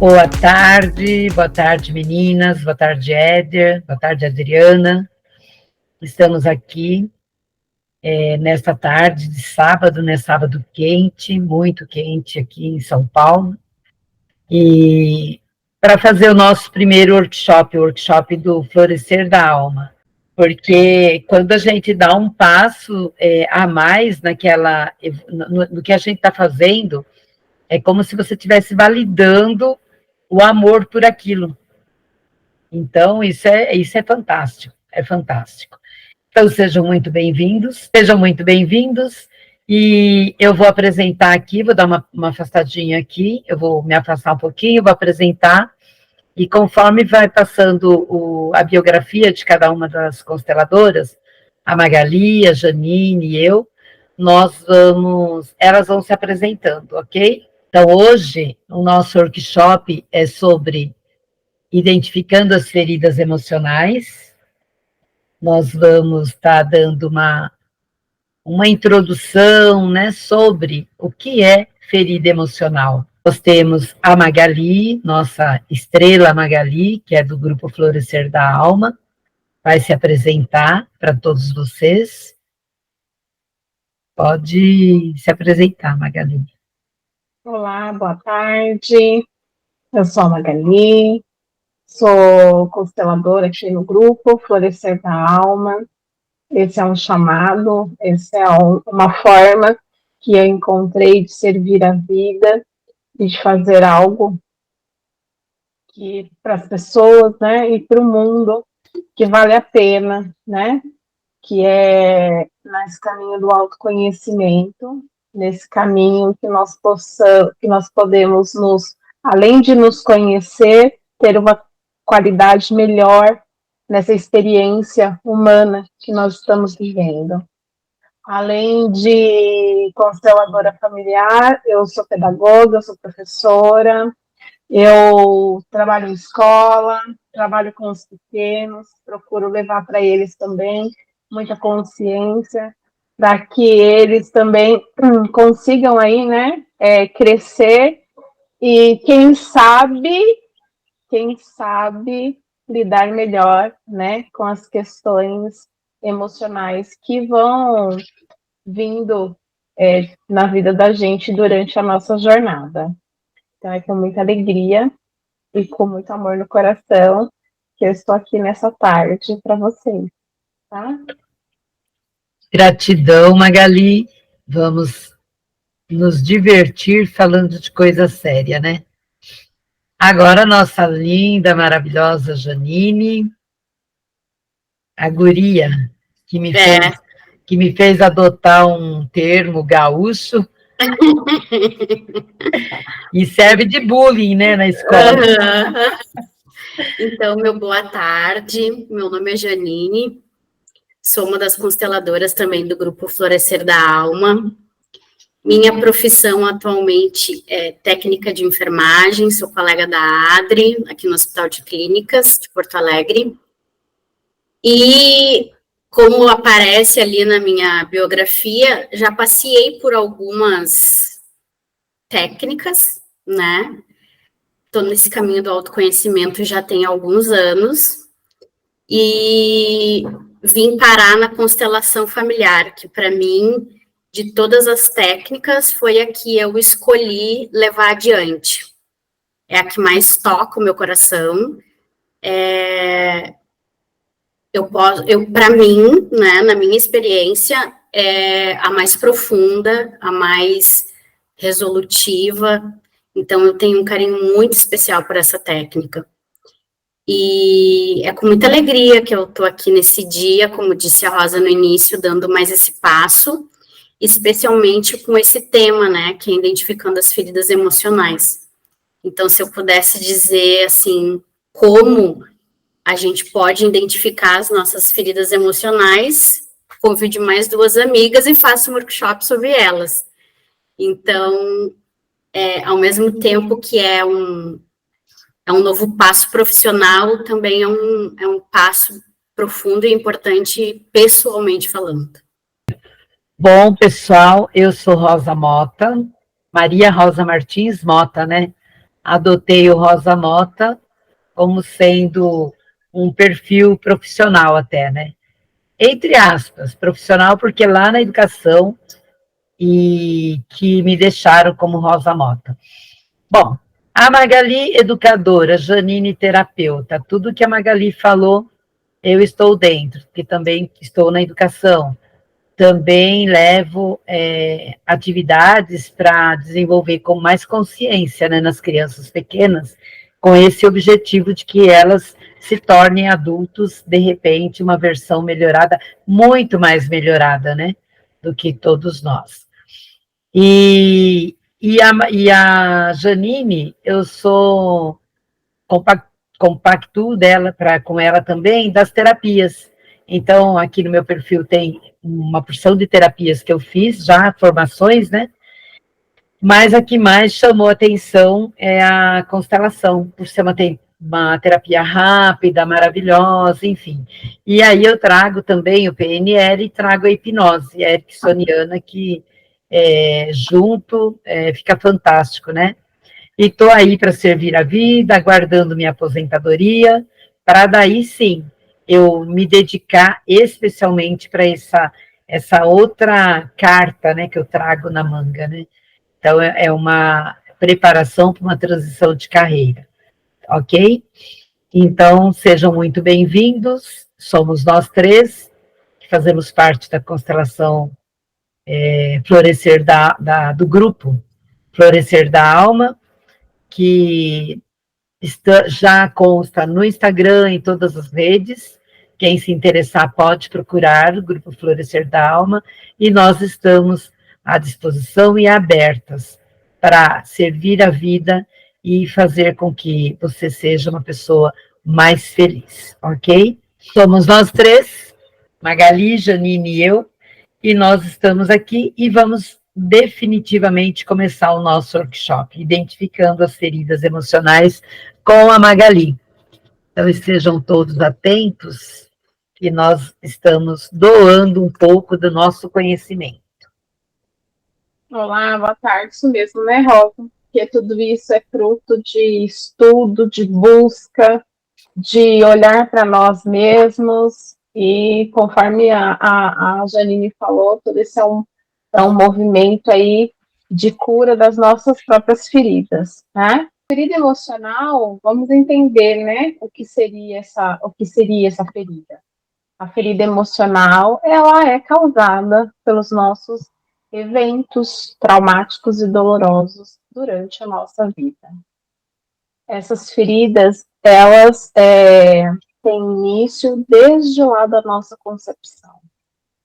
Boa tarde meninas, boa tarde Éder, boa tarde Adriana. Estamos aqui nesta tarde de sábado, né? Sábado quente, muito quente aqui em São Paulo, e para fazer o nosso primeiro workshop, o workshop do Florescer da Alma, porque quando a gente dá um passo a mais no que a gente está fazendo, é como se você estivesse validando o amor por aquilo. Então, isso é fantástico, é fantástico. Então, sejam muito bem-vindos, e eu vou apresentar aqui, vou dar uma afastadinha aqui, eu vou me afastar um pouquinho, vou apresentar, e conforme vai passando a biografia de cada uma das consteladoras, a Magali, a Janine e eu, elas vão se apresentando, ok? Então, hoje, o nosso workshop é sobre identificando as feridas emocionais. Nós vamos estar dando uma introdução, né, sobre o que é ferida emocional. Nós temos a Magali, nossa estrela Magali, que é do Grupo Florescer da Alma, vai se apresentar para todos vocês. Pode se apresentar, Magali. Olá, boa tarde. Eu sou a Magali, sou consteladora aqui no grupo Florescer da Alma. Esse é um chamado, essa é uma forma que eu encontrei de servir a vida e de fazer algo que para as pessoas, né, e para o mundo que vale a pena, né? Que é nesse caminho do autoconhecimento, nesse caminho que nós podemos além de nos conhecer, ter uma qualidade melhor nessa experiência humana que nós estamos vivendo. Além de consteladora familiar, eu sou pedagoga, eu sou professora, eu trabalho em escola, trabalho com os pequenos, procuro levar para eles também muita consciência, para que eles também consigam aí, né, crescer e quem sabe lidar melhor, né, com as questões emocionais que vão vindo na vida da gente durante a nossa jornada. Então é com muita alegria e com muito amor no coração que eu estou aqui nessa tarde para vocês, tá? Gratidão, Magali. Vamos nos divertir falando de coisa séria, né? Agora, nossa linda, maravilhosa Janine, a guria que me fez adotar um termo gaúcho e serve de bullying, né, na escola. Então, meu boa tarde, meu nome é Janine, sou uma das consteladoras também do Grupo Florescer da Alma. Minha profissão atualmente é técnica de enfermagem, sou colega da Adri, aqui no Hospital de Clínicas de Porto Alegre. E, como aparece ali na minha biografia, já passei por algumas técnicas, né? Estou nesse caminho do autoconhecimento já tem alguns anos e vim parar na constelação familiar, que para mim, de todas as técnicas, foi a que eu escolhi levar adiante. É a que mais toca o meu coração. Para mim, né, na minha experiência, é a mais profunda, a mais resolutiva. Então, eu tenho um carinho muito especial por essa técnica. E é com muita alegria que eu estou aqui nesse dia, como disse a Rosa no início, dando mais esse passo, especialmente com esse tema, né, que é identificando as feridas emocionais. Então, se eu pudesse dizer, assim, como a gente pode identificar as nossas feridas emocionais, convide mais 2 amigas e faça um workshop sobre elas. Então, ao mesmo tempo que é um novo passo profissional, também é um passo profundo e importante pessoalmente falando. Bom, pessoal, eu sou Rosa Mota, Maria Rosa Martins Mota, né? adotei o Rosa Mota como sendo um perfil profissional até, né? Entre aspas, profissional, porque lá na educação e que me deixaram como Rosa Mota. Bom, a Magali, educadora, Janine, terapeuta, tudo que a Magali falou, eu estou dentro, porque também estou na educação. Também levo atividades para desenvolver com mais consciência, né, nas crianças pequenas, com esse objetivo de que elas se tornem adultos, de repente, uma versão melhorada, muito mais melhorada, né, do que todos nós. E a Janine, eu sou compacto dela com ela também das terapias. Então, aqui no meu perfil tem uma porção de terapias que eu fiz, já formações, né? Mas a que mais chamou atenção é a constelação, por ser uma terapia rápida, maravilhosa, enfim. E aí eu trago também o PNL e trago a hipnose ericksoniana, que junto fica fantástico, né? E estou aí para servir a vida, aguardando minha aposentadoria, para daí sim eu me dedicar especialmente para essa outra carta, né, que eu trago na manga, né? Então é uma preparação para uma transição de carreira, ok? Então sejam muito bem-vindos. Somos nós três que fazemos parte da constelação Florescer do grupo Florescer da Alma, que já consta no Instagram, em todas as redes. Quem se interessar pode procurar o Grupo Florescer da Alma, e nós estamos à disposição e abertas para servir a vida e fazer com que você seja uma pessoa mais feliz, ok? Somos nós três, Magali, Janine e eu, e nós estamos aqui e vamos definitivamente começar o nosso workshop, identificando as feridas emocionais com a Magali. Então, estejam todos atentos, que nós estamos doando um pouco do nosso conhecimento. Olá, boa tarde. Isso mesmo, né, Rosa? Porque tudo isso é fruto de estudo, de busca, de olhar para nós mesmos, e conforme a Janine falou, todo esse é um movimento aí de cura das nossas próprias feridas, né? Ferida emocional, vamos entender, né, o que seria essa ferida. A ferida emocional, ela é causada pelos nossos eventos traumáticos e dolorosos durante a nossa vida. Essas feridas, elas têm início desde lá da nossa concepção.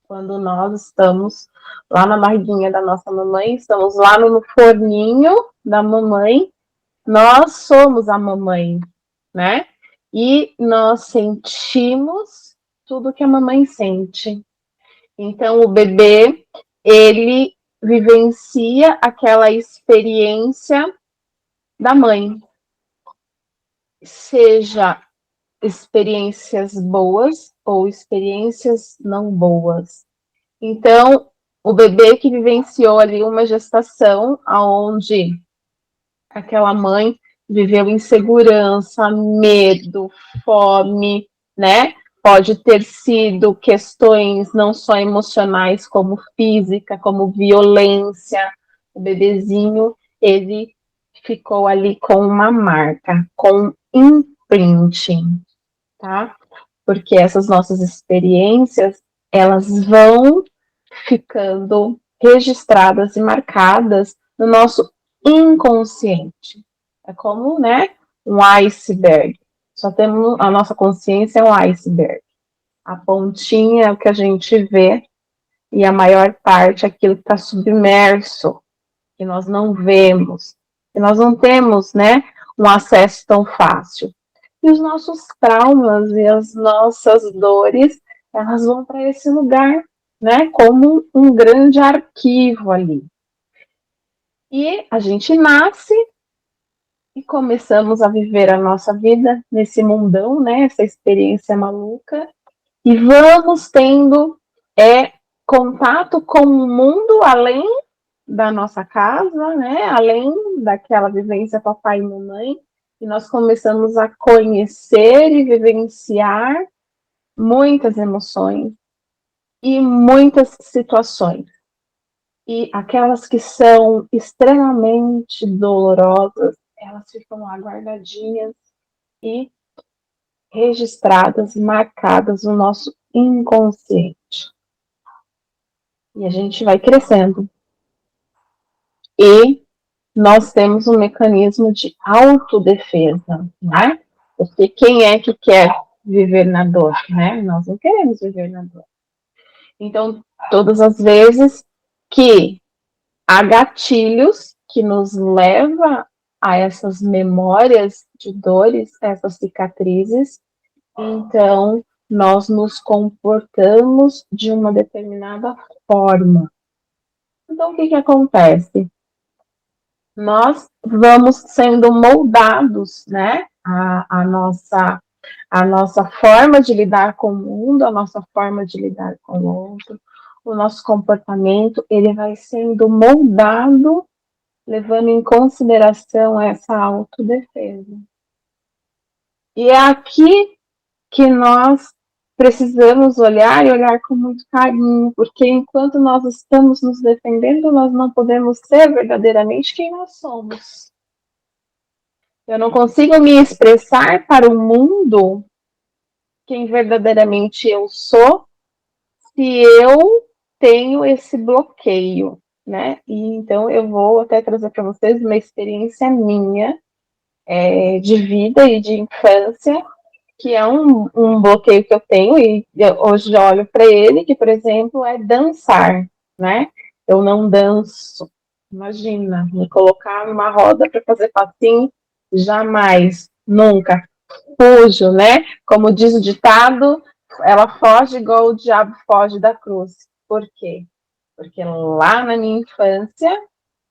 Quando nós estamos lá na barriguinha da nossa mamãe, estamos lá no forninho da mamãe, nós somos a mamãe, né? E nós sentimos tudo que a mamãe sente. Então, o bebê, ele vivencia aquela experiência da mãe, seja experiências boas ou experiências não boas. Então, o bebê que vivenciou ali uma gestação onde aquela mãe viveu insegurança, medo, fome, né? Pode ter sido questões não só emocionais, como física, como violência. O bebezinho, ele ficou ali com uma marca, com imprinting, tá? Porque essas nossas experiências, elas vão ficando registradas e marcadas no nosso inconsciente. É como, né, um iceberg. Só temos a nossa consciência é um iceberg. A pontinha é o que a gente vê e a maior parte é aquilo que está submerso, que nós não vemos, que nós não temos, né, um acesso tão fácil. E os nossos traumas e as nossas dores, elas vão para esse lugar, né, como um grande arquivo ali. E a gente nasce e começamos a viver a nossa vida nesse mundão, né, essa experiência maluca, e vamos tendo contato com o mundo além da nossa casa, né? Além daquela vivência papai e mamãe, e nós começamos a conhecer e vivenciar muitas emoções e muitas situações. E aquelas que são extremamente dolorosas, elas ficam lá guardadinhas e registradas, marcadas no nosso inconsciente. E a gente vai crescendo. E nós temos um mecanismo de autodefesa, né? Porque quem é que quer viver na dor, né? Nós não queremos viver na dor. Então, todas as vezes que há gatilhos que nos levam a essas memórias de dores, essas cicatrizes, então nós nos comportamos de uma determinada forma. Então, o que acontece? Nós vamos sendo moldados, né? A nossa forma de lidar com o mundo, a nossa forma de lidar com o outro, o nosso comportamento, ele vai sendo moldado, levando em consideração essa autodefesa. E é aqui que nós precisamos olhar e olhar com muito carinho, porque enquanto nós estamos nos defendendo, nós não podemos ser verdadeiramente quem nós somos. Eu não consigo me expressar para o mundo quem verdadeiramente eu sou se eu tenho esse bloqueio, né? E então eu vou até trazer para vocês uma experiência minha de vida e de infância, que é um bloqueio que eu tenho, e hoje eu olho para ele, que, por exemplo, é dançar, né? Eu não danço. Imagina, me colocar numa roda para fazer passinho, jamais, nunca. Fujo, né? Como diz o ditado, ela foge igual o diabo foge da cruz. Por quê? Porque lá na minha infância,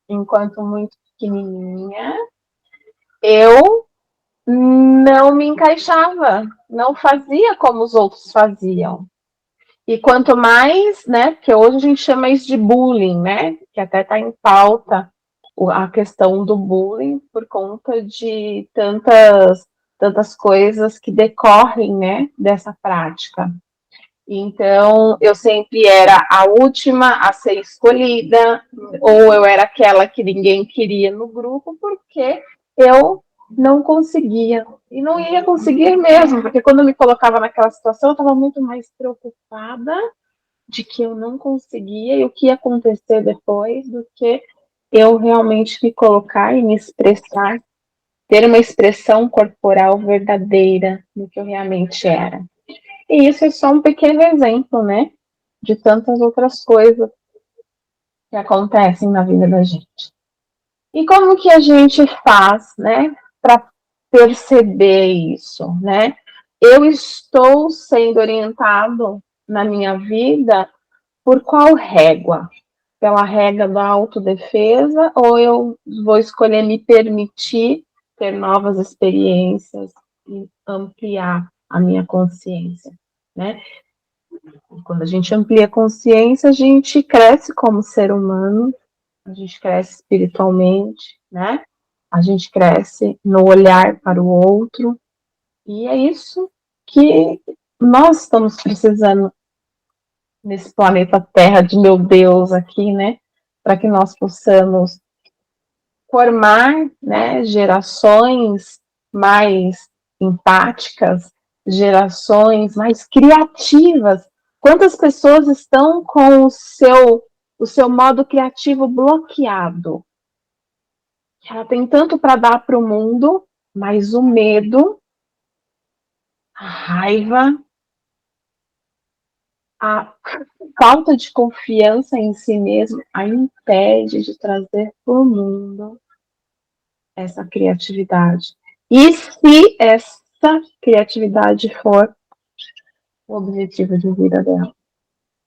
enquanto muito pequenininha, eu não me encaixava, não fazia como os outros faziam. E quanto mais, né, porque hoje a gente chama isso de bullying, né, que até está em pauta a questão do bullying por conta de tantas coisas que decorrem, né, dessa prática. Então, eu sempre era a última a ser escolhida, ou eu era aquela que ninguém queria no grupo, porque eu não conseguia. E não ia conseguir mesmo, porque quando eu me colocava naquela situação, eu estava muito mais preocupada de que eu não conseguia e o que ia acontecer depois, do que eu realmente me colocar e me expressar, ter uma expressão corporal verdadeira do que eu realmente era. E isso é só um pequeno exemplo, né, de tantas outras coisas que acontecem na vida da gente. E como que a gente faz, né, para perceber isso, né? Eu estou sendo orientado na minha vida por qual régua? Pela regra da autodefesa, ou eu vou escolher me permitir ter novas experiências e ampliar a minha consciência, né? E quando a gente amplia a consciência, a gente cresce como ser humano, a gente cresce espiritualmente, né? A gente cresce no olhar para o outro, e é isso que nós estamos precisando nesse planeta Terra de meu Deus aqui, né? Para que nós possamos formar, né, gerações mais empáticas, gerações mais criativas. Quantas pessoas estão com o seu modo criativo bloqueado? Ela tem tanto para dar para o mundo, mas o medo, a raiva, a falta de confiança em si mesmo a impede de trazer para o mundo essa criatividade. E se essa criatividade for o objetivo de vida dela,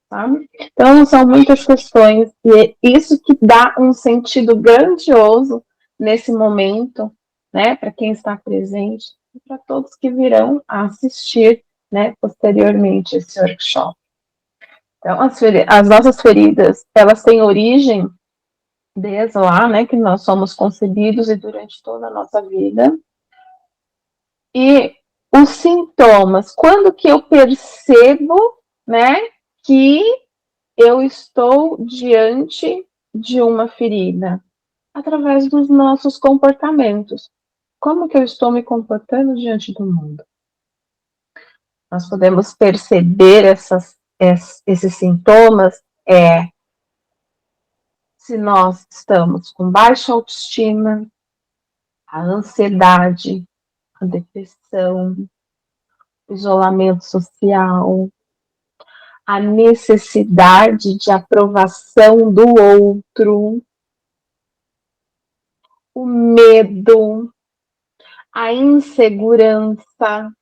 sabe? Então, são muitas questões, e é isso que dá um sentido grandioso nesse momento, né, para quem está presente e para todos que virão a assistir, né, posteriormente esse workshop. Então, as nossas feridas, elas têm origem desde lá, né, que nós somos concebidos e durante toda a nossa vida. E os sintomas, quando que eu percebo, né, que eu estou diante de uma ferida? Através dos nossos comportamentos. Como que eu estou me comportando diante do mundo? Nós podemos perceber esses sintomas se nós estamos com baixa autoestima, a ansiedade, a depressão, o isolamento social, a necessidade de aprovação do outro, o medo, a insegurança,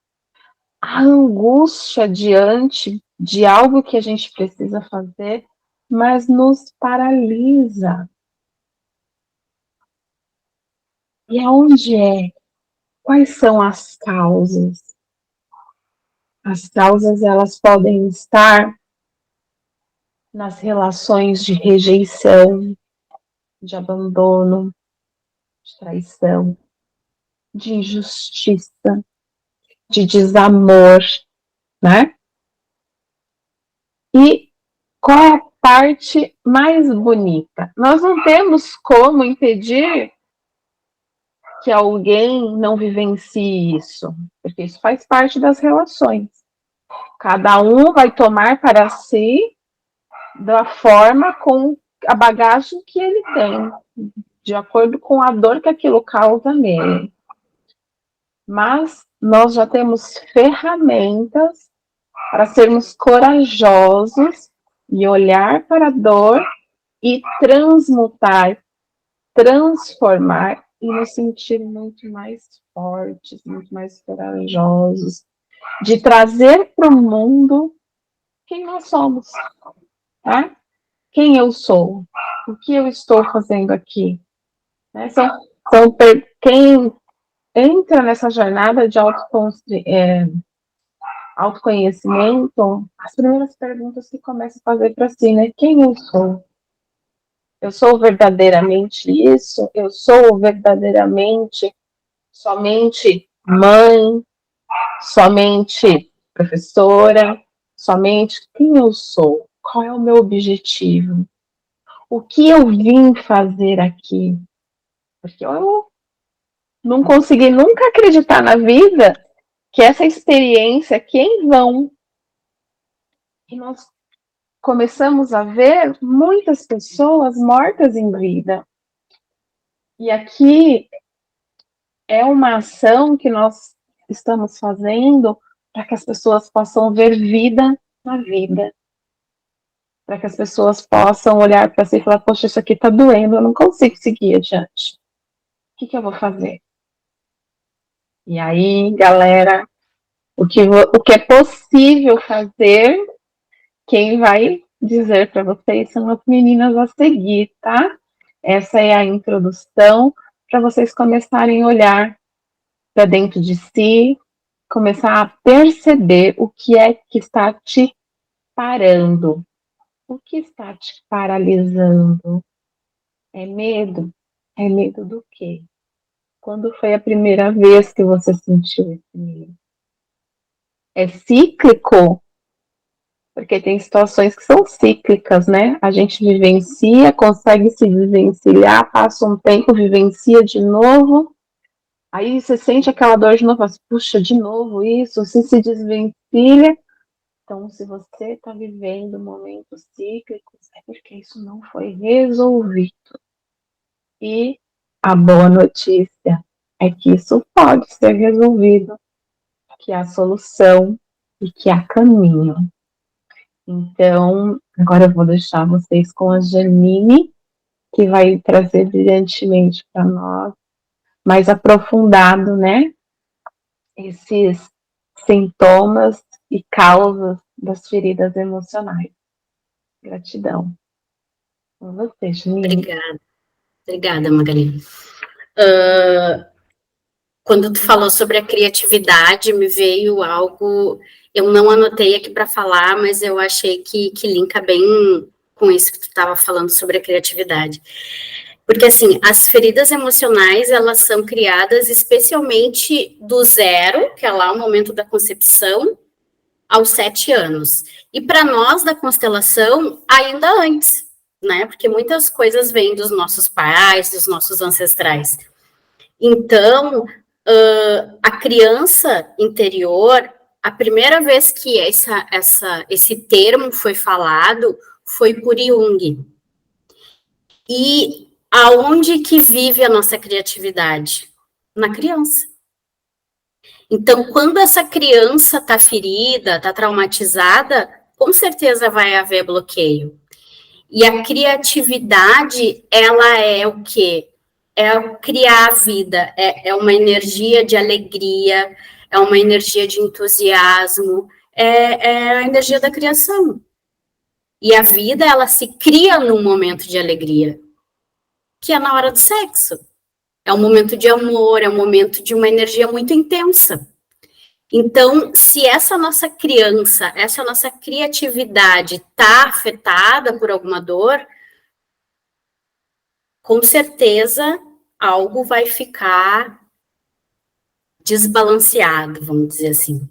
a angústia diante de algo que a gente precisa fazer, mas nos paralisa. E aonde é? Quais são as causas? As causas, elas podem estar nas relações de rejeição, de abandono, de traição, de injustiça, de desamor, né? E qual é a parte mais bonita? Nós não temos como impedir que alguém não vivencie isso, porque isso faz parte das relações. Cada um vai tomar para si da forma com a bagagem que ele tem, de acordo com a dor que aquilo causa nele. Mas nós já temos ferramentas para sermos corajosos e olhar para a dor e transmutar, transformar e nos sentir muito mais fortes, muito mais corajosos, de trazer para o mundo quem nós somos, tá? Quem eu sou, o que eu estou fazendo aqui. Né? Quem entra nessa jornada de autoconhecimento, as primeiras perguntas que começa a fazer para si, né? Quem eu sou? Eu sou verdadeiramente isso? Eu sou verdadeiramente somente mãe, somente professora, somente quem eu sou? Qual é o meu objetivo? O que eu vim fazer aqui? Porque eu não consegui nunca acreditar na vida que essa experiência aqui é em vão. E nós começamos a ver muitas pessoas mortas em vida. E aqui é uma ação que nós estamos fazendo para que as pessoas possam ver vida na vida. Para que as pessoas possam olhar para si e falar, poxa, isso aqui está doendo, eu não consigo seguir adiante. O que eu vou fazer? E aí, galera, o que é possível fazer, quem vai dizer para vocês são as meninas a seguir, tá? Essa é a introdução para vocês começarem a olhar para dentro de si, começar a perceber o que é que está te parando, o que está te paralisando. É medo? É medo do quê? Quando foi a primeira vez que você sentiu esse medo? É cíclico? Porque tem situações que são cíclicas, né? A gente vivencia, consegue se vivenciar, passa um tempo, vivencia de novo, aí você sente aquela dor de novo, puxa, de novo isso, você se desvencilha. Então, se você está vivendo momentos cíclicos, é porque isso não foi resolvido. E a boa notícia é que isso pode ser resolvido, que há solução e que há caminho. Então, agora eu vou deixar vocês com a Janine, que vai trazer brilhantemente para nós, mais aprofundado, né? Esses sintomas e causas das feridas emocionais. Gratidão. Com você, Janine. Obrigada, Magali. Quando tu falou sobre a criatividade, me veio algo, eu não anotei aqui para falar, mas eu achei que linka bem com isso que tu estava falando sobre a criatividade. Porque, assim, as feridas emocionais, elas são criadas especialmente do 0, que é lá o momento da concepção, aos 7 anos. E para nós, da constelação, ainda antes, né? Porque muitas coisas vêm dos nossos pais, dos nossos ancestrais. Então, a criança interior, a primeira vez que esse termo foi falado foi por Jung. E aonde que vive a nossa criatividade? Na criança. Então, quando essa criança está ferida, está traumatizada, com certeza vai haver bloqueio. E a criatividade, ela é o quê? É criar a vida, é uma energia de alegria, é uma energia de entusiasmo, é a energia da criação. E a vida, ela se cria num momento de alegria, que é na hora do sexo. É um momento de amor, é um momento de uma energia muito intensa. Então, se essa nossa criança, essa nossa criatividade está afetada por alguma dor, com certeza algo vai ficar desbalanceado, vamos dizer assim.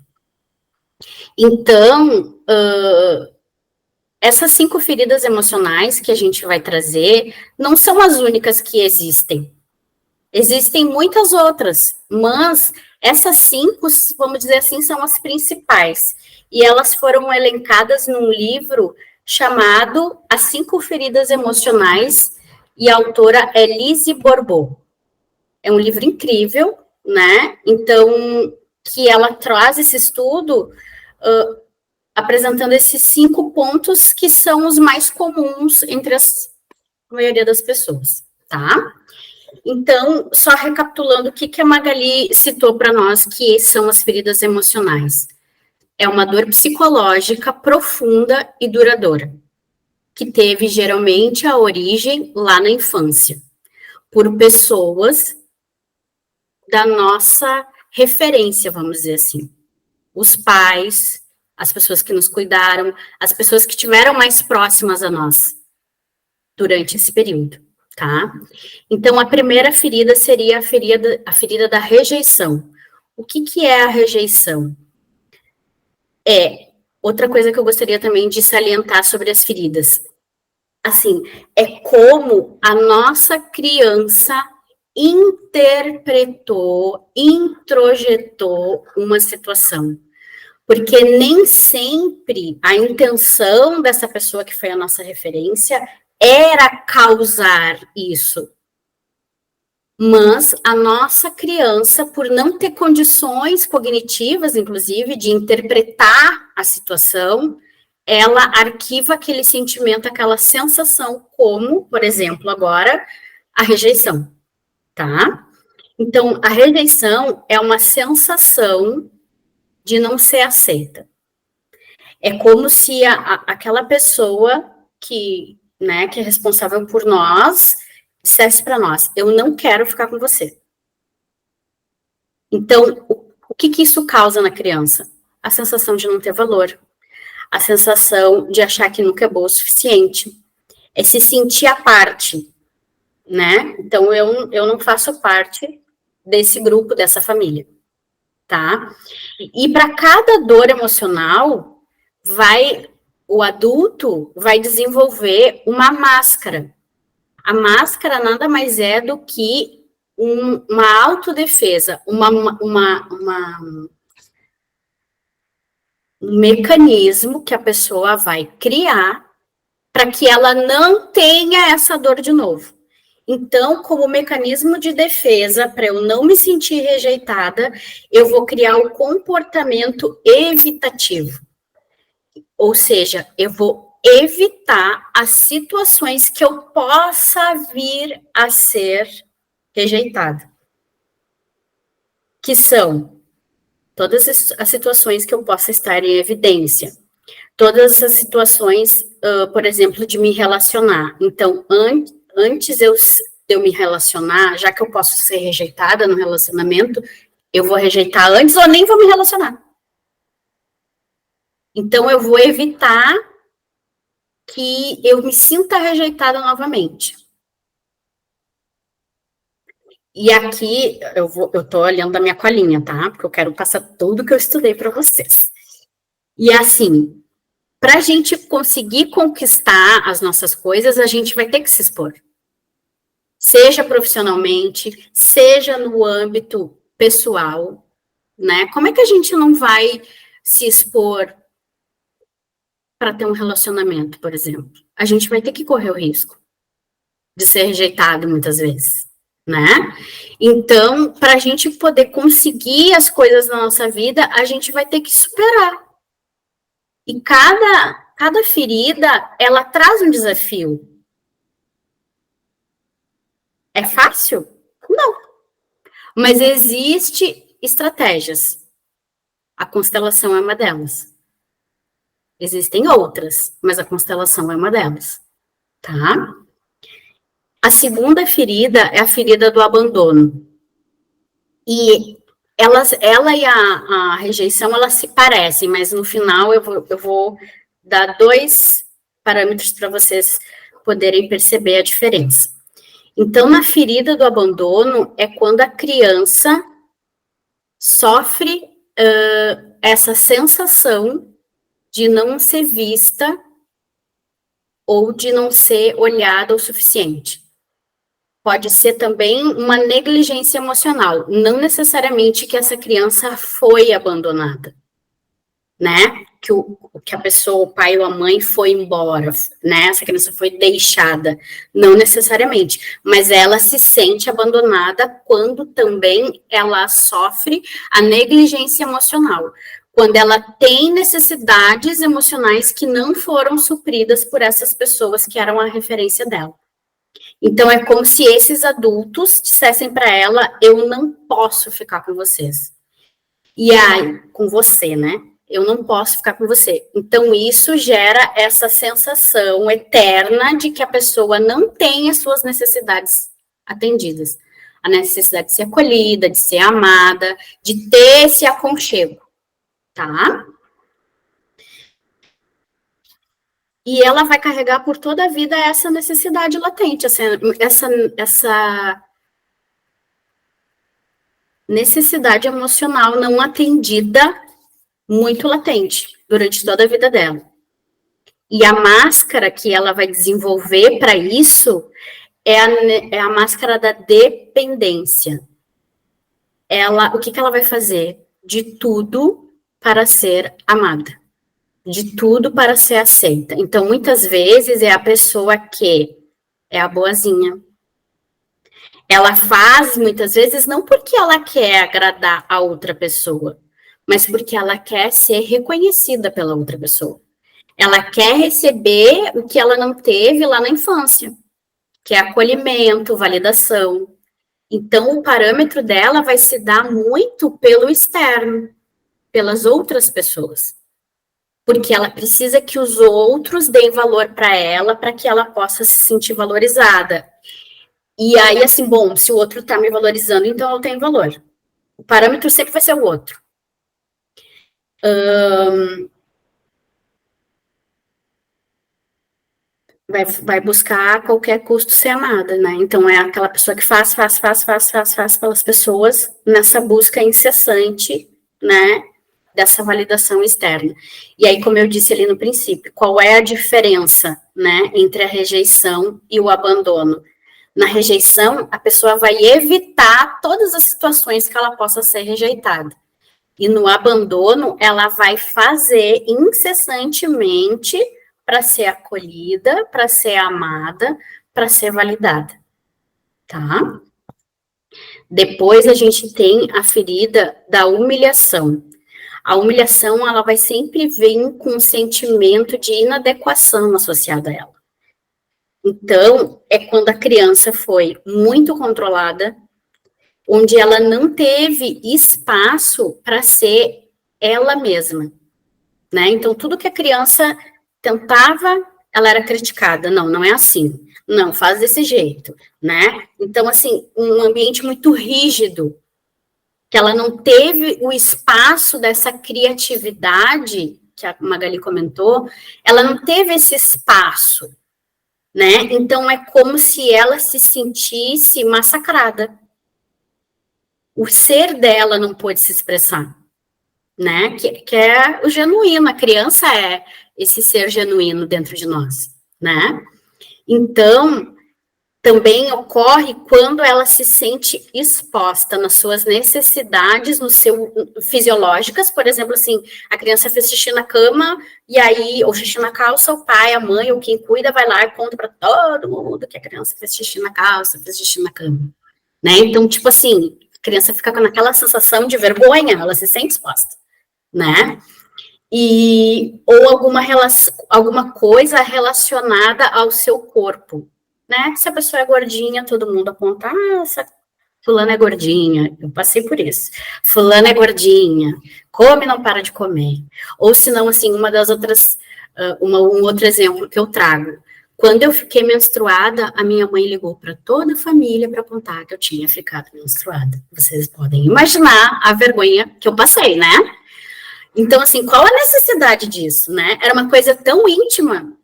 Então, essas 5 feridas emocionais que a gente vai trazer não são as únicas que existem. Existem muitas outras, mas essas 5, vamos dizer assim, são as principais. E elas foram elencadas num livro chamado As 5 Feridas Emocionais, e a autora é Lise Bourbeau. É um livro incrível, né? Então, que ela traz esse estudo apresentando esses 5 pontos que são os mais comuns entre a maioria das pessoas, tá? Então, só recapitulando o que a Magali citou para nós, que são as feridas emocionais. É uma dor psicológica profunda e duradoura, que teve geralmente a origem lá na infância, por pessoas da nossa referência, vamos dizer assim. Os pais, as pessoas que nos cuidaram, as pessoas que estiveram mais próximas a nós durante esse período, tá? Então, a primeira ferida seria a ferida da rejeição. O que é a rejeição? Outra coisa que eu gostaria também de salientar sobre as feridas. Assim, é como a nossa criança interpretou, introjetou uma situação. Porque nem sempre a intenção dessa pessoa que foi a nossa referência era causar isso. Mas a nossa criança, por não ter condições cognitivas, inclusive, de interpretar a situação, ela arquiva aquele sentimento, aquela sensação, como, por exemplo, agora, a rejeição, tá? Então, a rejeição é uma sensação de não ser aceita. É como se aquela pessoa que é responsável por nós, dissesse para nós, eu não quero ficar com você. Então, o que isso causa na criança? A sensação de não ter valor, a sensação de achar que nunca é boa o suficiente, é se sentir à parte, né? Então, eu não faço parte desse grupo, dessa família, tá? E para cada dor emocional, o adulto vai desenvolver uma máscara. A máscara nada mais é do que uma autodefesa, um mecanismo que a pessoa vai criar para que ela não tenha essa dor de novo. Então, como mecanismo de defesa, para eu não me sentir rejeitada, eu vou criar o comportamento evitativo. Ou seja, eu vou evitar as situações que eu possa vir a ser rejeitada. Que são todas as situações que eu possa estar em evidência. Todas as situações, por exemplo, de me relacionar. Então, antes de eu me relacionar, já que eu posso ser rejeitada no relacionamento, eu vou rejeitar antes ou nem vou me relacionar. Então, eu vou evitar que eu me sinta rejeitada novamente. E aqui, eu tô olhando a minha colinha, tá? Porque eu quero passar tudo que eu estudei para vocês. E assim, para a gente conseguir conquistar as nossas coisas, a gente vai ter que se expor. Seja profissionalmente, seja no âmbito pessoal, né? Como é que a gente não vai se expor para ter um relacionamento, por exemplo? A gente vai ter que correr o risco de ser rejeitado muitas vezes, né? Então, para a gente poder conseguir as coisas na nossa vida, a gente vai ter que superar. E cada ferida, ela traz um desafio. É fácil? Não. Mas existe estratégias. A constelação é uma delas. Existem outras, mas a constelação é uma delas, tá? A segunda ferida é a ferida do abandono. E ela e a rejeição, elas se parecem, mas no final eu vou dar 2 parâmetros para vocês poderem perceber a diferença. Então, na ferida do abandono, é quando a criança sofre essa sensação de não ser vista ou de não ser olhada o suficiente. Pode ser também uma negligência emocional, não necessariamente que essa criança foi abandonada, né? Que a pessoa, o pai ou a mãe foi embora, né? Essa criança foi deixada, não necessariamente, mas ela se sente abandonada quando também ela sofre a negligência emocional, quando ela tem necessidades emocionais que não foram supridas por essas pessoas que eram a referência dela. Então, é como se esses adultos dissessem para ela, eu não posso ficar com vocês. E aí, com você, né? Eu não posso ficar com você. Então, isso gera essa sensação eterna de que a pessoa não tem as suas necessidades atendidas. A necessidade de ser acolhida, de ser amada, de ter esse aconchego, tá? E ela vai carregar por toda a vida essa necessidade latente, essa necessidade emocional não atendida, muito latente, durante toda a vida dela. E a máscara que ela vai desenvolver para isso é a máscara da dependência. O que ela vai fazer? De tudo para ser amada. De tudo para ser aceita. Então, muitas vezes, é a pessoa que é a boazinha. Ela faz, muitas vezes, não porque ela quer agradar a outra pessoa, mas porque ela quer ser reconhecida pela outra pessoa. Ela quer receber o que ela não teve lá na infância, que é acolhimento, validação. Então, o parâmetro dela vai se dar muito pelo externo, pelas outras pessoas. Porque ela precisa que os outros deem valor para ela, para que ela possa se sentir valorizada. E aí, assim, bom, se o outro está me valorizando, então eu tenho valor. O parâmetro sempre vai ser o outro. Vai buscar a qualquer custo ser amada, né? Então, é aquela pessoa que faz pelas pessoas nessa busca incessante, né? Dessa validação externa. E aí, como eu disse ali no princípio, qual é a diferença, né, entre a rejeição e o abandono? Na rejeição, a pessoa vai evitar todas as situações que ela possa ser rejeitada. E no abandono, ela vai fazer incessantemente para ser acolhida, para ser amada, para ser validada, tá? Depois a gente tem a ferida da humilhação. A humilhação, ela vai sempre vir com um sentimento de inadequação associado a ela. Então, é quando a criança foi muito controlada, onde ela não teve espaço para ser ela mesma, né? Então, tudo que a criança tentava, ela era criticada. Não, não é assim. Não, faz desse jeito, né? Então, assim, um ambiente muito rígido, que ela não teve o espaço dessa criatividade que a Magali comentou, ela não teve esse espaço, né? Então, é como se ela se sentisse massacrada. O ser dela não pôde se expressar, né? Que é o genuíno, a criança é esse ser genuíno dentro de nós, né? Então, também ocorre quando ela se sente exposta nas suas necessidades, fisiológicas, por exemplo, assim, a criança fez xixi na cama, e aí, ou xixi na calça, o pai, a mãe, ou quem cuida, vai lá e conta para todo mundo que a criança fez xixi na calça, fez xixi na cama, né? Então, tipo assim, a criança fica com aquela sensação de vergonha, ela se sente exposta, né? Ou alguma coisa relacionada ao seu corpo, né? Se a pessoa é gordinha, todo mundo aponta, essa fulana é gordinha, eu passei por isso. Fulana é gordinha, come, não para de comer. Ou se não, assim, uma das outras, um outro exemplo que eu trago. Quando eu fiquei menstruada, a minha mãe ligou para toda a família para apontar que eu tinha ficado menstruada. Vocês podem imaginar a vergonha que eu passei, né? Então, assim, qual a necessidade disso, né? Era uma coisa tão íntima.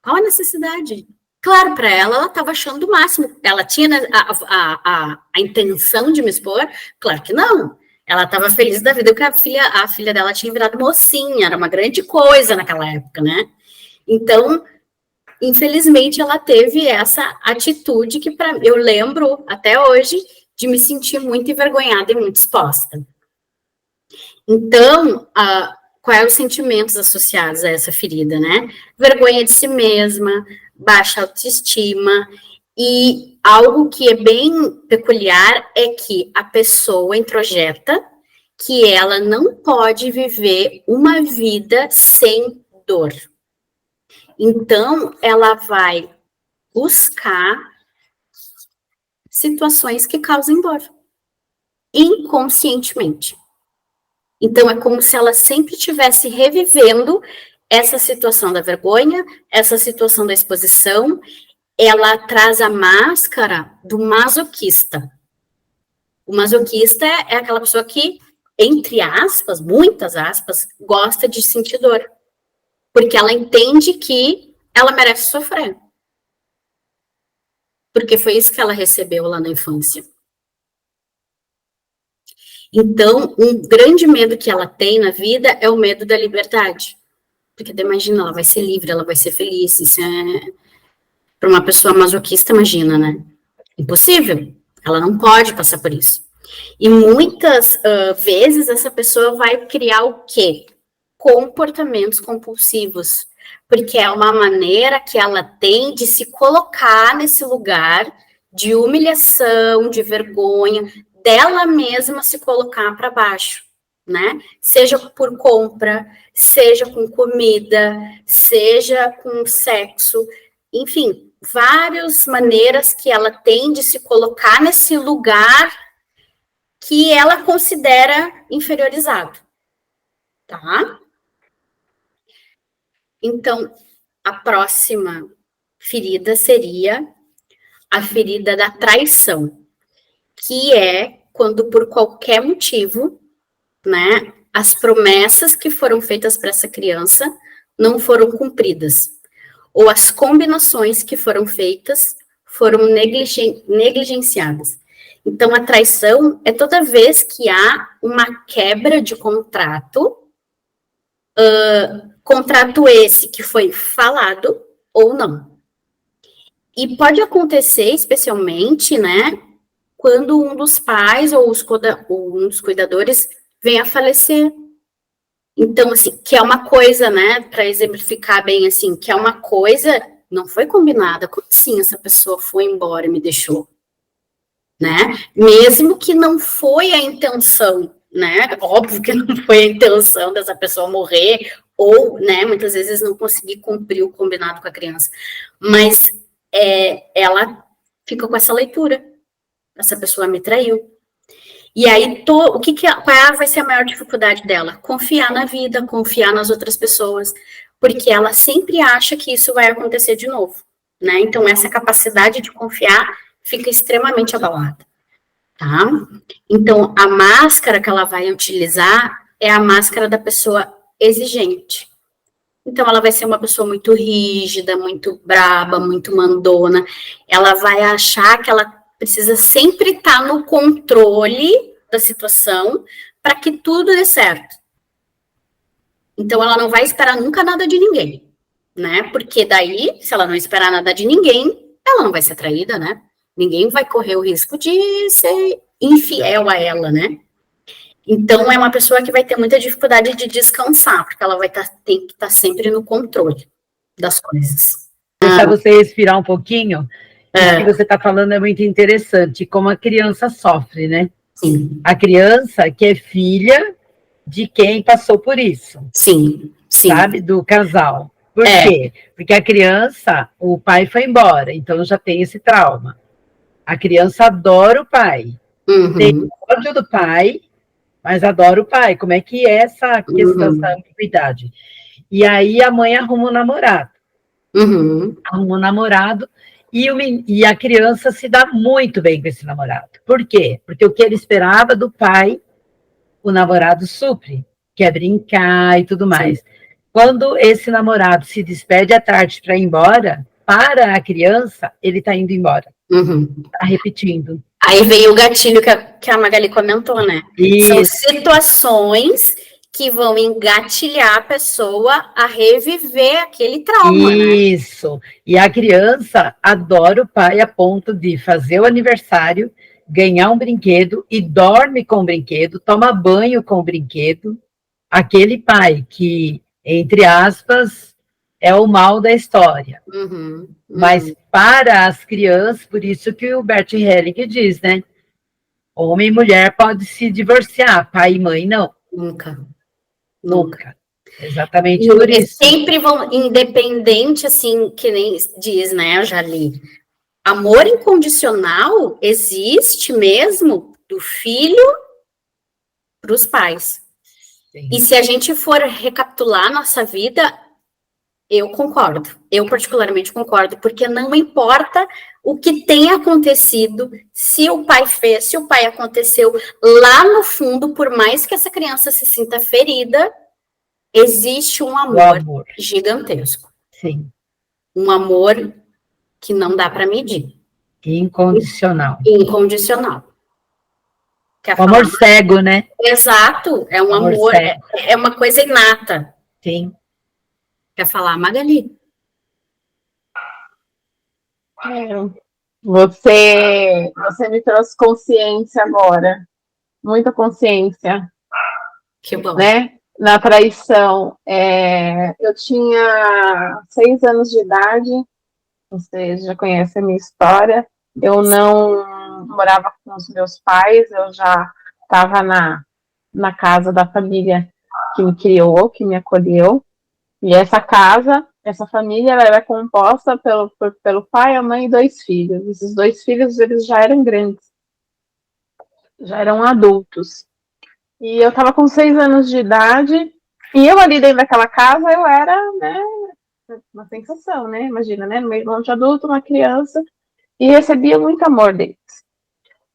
Qual a necessidade? Claro, para ela estava achando o máximo. Ela tinha a intenção de me expor? Claro que não. Ela estava feliz da vida que a filha dela tinha virado mocinha. Era uma grande coisa naquela época, né? Então, infelizmente, ela teve essa atitude que eu lembro até hoje de me sentir muito envergonhada e muito exposta. Então, quais os sentimentos associados a essa ferida, né? Vergonha de si mesma, baixa autoestima, e algo que é bem peculiar é que a pessoa introjeta que ela não pode viver uma vida sem dor. Então, ela vai buscar situações que causem dor, inconscientemente. Então, é como se ela sempre estivesse revivendo essa situação da vergonha, essa situação da exposição. Ela traz a máscara do masoquista. O masoquista é aquela pessoa que, entre aspas, muitas aspas, gosta de sentir dor. Porque ela entende que ela merece sofrer. Porque foi isso que ela recebeu lá na infância. Então, um grande medo que ela tem na vida é o medo da liberdade. Porque imagina, ela vai ser livre, ela vai ser feliz. Isso é... Para uma pessoa masoquista, imagina, né? Impossível. Ela não pode passar por isso. E muitas vezes essa pessoa vai criar o quê? Comportamentos compulsivos. Porque é uma maneira que ela tem de se colocar nesse lugar de humilhação, de vergonha, dela mesma se colocar para baixo, né? Seja por compra, seja com comida, seja com sexo, enfim, várias maneiras que ela tem de se colocar nesse lugar que ela considera inferiorizado, tá? Então, a próxima ferida seria a ferida da traição, que é quando, por qualquer motivo, né, as promessas que foram feitas para essa criança não foram cumpridas, ou as combinações que foram feitas foram negligenciadas. Então, a traição é toda vez que há uma quebra de contrato, contrato esse que foi falado ou não. E pode acontecer, especialmente, né, quando um dos pais ou um dos cuidadores vem a falecer. Então, assim, que é uma coisa, né, para exemplificar bem, assim, que é uma coisa, não foi combinada. Como assim essa pessoa foi embora e me deixou? Né? Mesmo que não foi a intenção, né? Óbvio que não foi a intenção dessa pessoa morrer, ou, né, muitas vezes não conseguir cumprir o combinado com a criança. Mas ela fica com essa leitura. Essa pessoa me traiu. E aí, qual vai ser a maior dificuldade dela? Confiar na vida, confiar nas outras pessoas, porque ela sempre acha que isso vai acontecer de novo, né? Então, essa capacidade de confiar fica extremamente abalada, tá? Então, a máscara que ela vai utilizar é a máscara da pessoa exigente. Então, ela vai ser uma pessoa muito rígida, muito braba, muito mandona. Ela vai achar que ela precisa sempre estar no controle da situação para que tudo dê certo. Então, ela não vai esperar nunca nada de ninguém, né? Porque daí, se ela não esperar nada de ninguém, ela não vai ser traída, né? Ninguém vai correr o risco de ser infiel a ela, né? Então, é uma pessoa que vai ter muita dificuldade de descansar, porque ela vai tem que estar sempre no controle das coisas. Deixar você respirar um pouquinho. Isso que você está falando é muito interessante, como a criança sofre, né? Sim. A criança que é filha de quem passou por isso. Sim, sim. Sabe? Do casal. Por quê? Porque a criança, o pai foi embora, então já tem esse trauma. A criança adora o pai. Tem ódio do pai, mas adora o pai. Como é que é essa questão, essa ambiguidade? E aí a mãe arruma um namorado. Arruma um namorado e a criança se dá muito bem com esse namorado. Por quê? Porque o que ele esperava do pai, o namorado supre, que é brincar e tudo mais. Sim. Quando esse namorado se despede à tarde para ir embora, para a criança, ele está indo embora. Está repetindo. Aí veio o gatilho que a Magali comentou, né? Isso. São situações que vão engatilhar a pessoa a reviver aquele trauma, Isso. Né? E a criança adora o pai a ponto de fazer o aniversário, ganhar um brinquedo e dorme com o brinquedo, toma banho com o brinquedo. Aquele pai que, entre aspas, é o mal da história. Mas para as crianças, por isso que o Bert Helling diz, né? Homem e mulher podem se divorciar, pai e mãe não. Nunca. Exatamente por isso. Sempre vão, independente, assim, que nem diz, né, eu já li. Amor incondicional existe mesmo do filho para os pais. Sim. E se a gente for recapitular nossa vida, eu concordo. Eu particularmente concordo, porque não importa o que tenha acontecido, se o pai fez, se o pai aconteceu, lá no fundo, por mais que essa criança se sinta ferida, existe um amor gigantesco. Sim. Um amor que não dá para medir. Incondicional. Incondicional. O amor cego, né? Exato. É um amor é uma coisa inata. Sim. Quer falar, Magali? Você me trouxe consciência agora. Muita consciência. Que bom. Né? Na traição. Eu tinha 6 anos de idade. Vocês já conhecem a minha história. Eu não morava com os meus pais. Eu já estava na casa da família que me criou, que me acolheu. E essa casa, essa família, ela era composta pelo pai, a mãe e 2 filhos. Esses 2 filhos, eles já eram grandes, já eram adultos. E eu estava com 6 anos de idade, e eu ali dentro daquela casa, eu era, né, uma sensação, né? Imagina, né? No meio de um monte de adulto, uma criança, e recebia muito amor deles.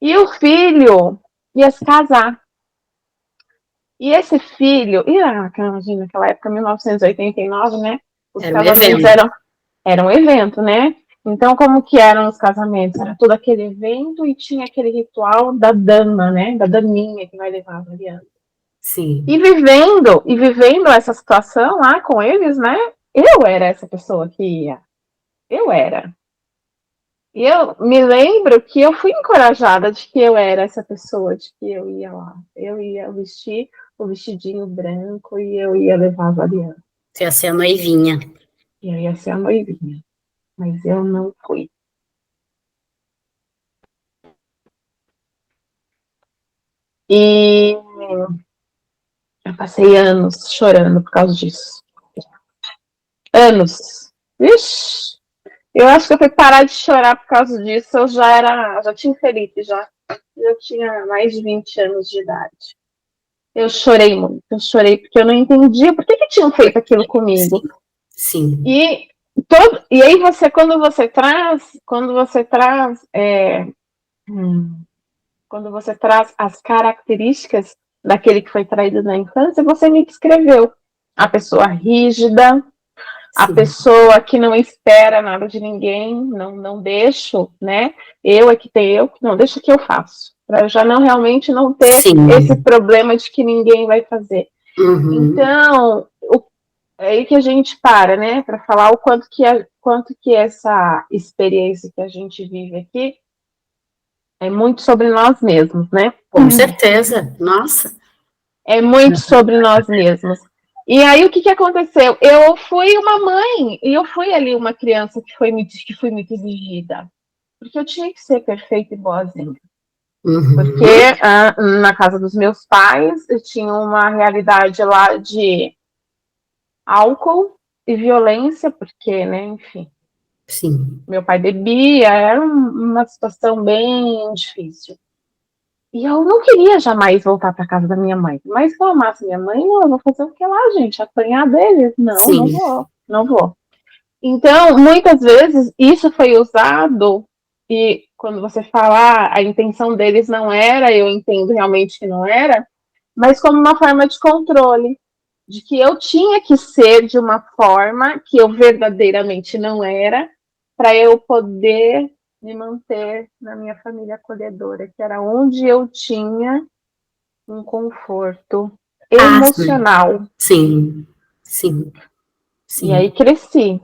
E o filho ia se casar. E esse filho, imagina, naquela época, 1989, né? Os casamentos eram um evento, né? Então, como que eram os casamentos? Era todo aquele evento e tinha aquele ritual da dama, né? Da daminha que vai levar a aliança. Sim. E vivendo essa situação lá com eles, né? Eu era essa pessoa que ia. Eu era. E eu me lembro que eu fui encorajada de que eu era essa pessoa, de que eu ia lá. Eu ia vestir o vestidinho branco e eu ia levar a aliança. Você ia ser a noivinha. Eu ia ser a noivinha. Mas eu não fui. E eu passei anos chorando por causa disso. Anos. Ixi, eu acho que eu fui parar de chorar por causa disso. Eu já tinha Felipe, já tinha mais de 20 anos de idade. Eu chorei muito, eu chorei porque eu não entendia por que tinham feito aquilo comigo. Sim. E aí quando você traz as características daquele que foi traído na infância, você me descreveu a pessoa rígida, a pessoa que não espera nada de ninguém, não deixo, né? Eu que não deixo que eu faço, para já não realmente não ter esse problema de que ninguém vai fazer. Então, é aí que a gente para, né? Para falar o quanto que essa experiência que a gente vive aqui é muito sobre nós mesmos, né? Com certeza, nossa. É muito sobre nós mesmos. E aí, o que aconteceu? Eu fui uma mãe, e eu fui ali uma criança que fui muito exigida, porque eu tinha que ser perfeita e boazinha. Porque na casa dos meus pais, eu tinha uma realidade lá de álcool e violência, porque, né, enfim. Sim. Meu pai bebia, era uma situação bem difícil. E eu não queria jamais voltar para casa da minha mãe. Mas se eu amasse minha mãe, eu vou fazer o que lá, gente? Apanhar deles? Não, não vou. Então, muitas vezes, isso foi usado, e quando você fala, a intenção deles não era, eu entendo realmente que não era, mas como uma forma de controle, de que eu tinha que ser de uma forma que eu verdadeiramente não era, para eu poder me manter na minha família acolhedora, que era onde eu tinha um conforto emocional. Sim. E aí cresci.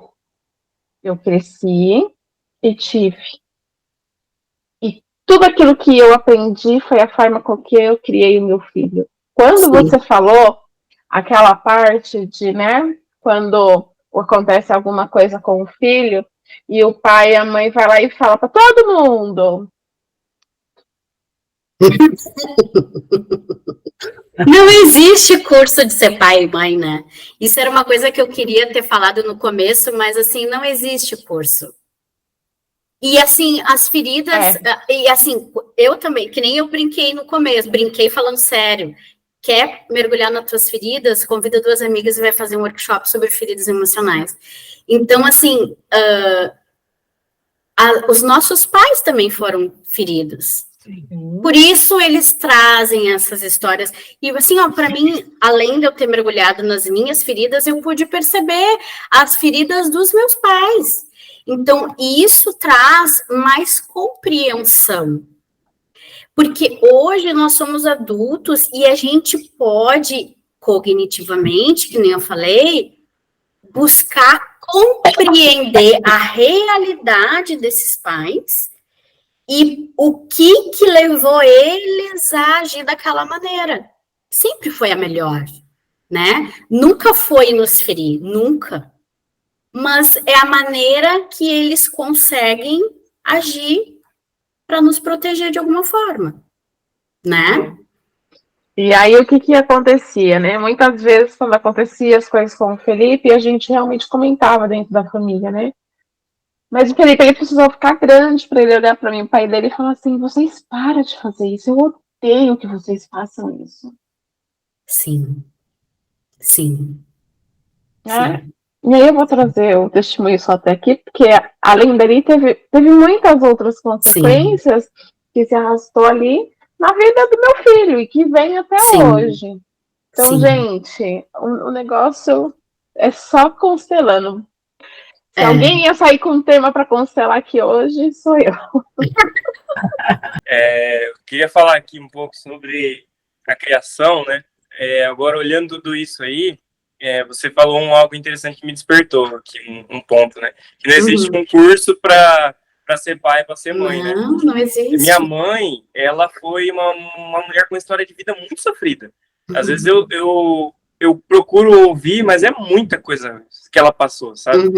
Eu cresci e tive. E tudo aquilo que eu aprendi foi a forma com que eu criei o meu filho. Quando você falou aquela parte de, né, quando acontece alguma coisa com o filho, e o pai e a mãe vai lá e fala para todo mundo. Não existe curso de ser pai e mãe, né? Isso era uma coisa que eu queria ter falado no começo, mas assim, não existe curso. E assim, as feridas, e assim, eu também, que nem eu brinquei no começo, brinquei falando sério. Quer mergulhar nas tuas feridas? Convida 2 amigas e vai fazer um workshop sobre feridas emocionais. Então, assim, os nossos pais também foram feridos. Por isso eles trazem essas histórias. E assim, ó, para mim, além de eu ter mergulhado nas minhas feridas, eu pude perceber as feridas dos meus pais. Então, isso traz mais compreensão. Porque hoje nós somos adultos e a gente pode, cognitivamente, que nem eu falei, buscar compreender a realidade desses pais e o que levou eles a agir daquela maneira. Sempre foi a melhor, né? Nunca foi nos ferir, nunca. Mas é a maneira que eles conseguem agir para nos proteger de alguma forma, né? E aí, o que acontecia, né? Muitas vezes, quando acontecia as coisas com o Felipe, a gente realmente comentava dentro da família, né? Mas o Felipe, ele precisou ficar grande para ele olhar para mim, o pai dele, e falar assim, vocês param de fazer isso, eu odeio que vocês façam isso. Sim. E aí eu vou trazer o testemunho só até aqui, porque além dali teve muitas outras consequências que se arrastou ali na vida do meu filho e que vem até hoje. Então, gente, o negócio é só constelando. Se alguém ia sair com um tema para constelar aqui hoje, sou eu. Eu queria falar aqui um pouco sobre a criação, né? Agora, olhando tudo isso aí, você falou algo interessante que me despertou aqui, um ponto, né? Que não existe concurso para ser pai, para ser mãe, né? Não existe. Minha mãe, ela foi uma mulher com uma história de vida muito sofrida. Às vezes eu procuro ouvir, mas é muita coisa que ela passou, sabe?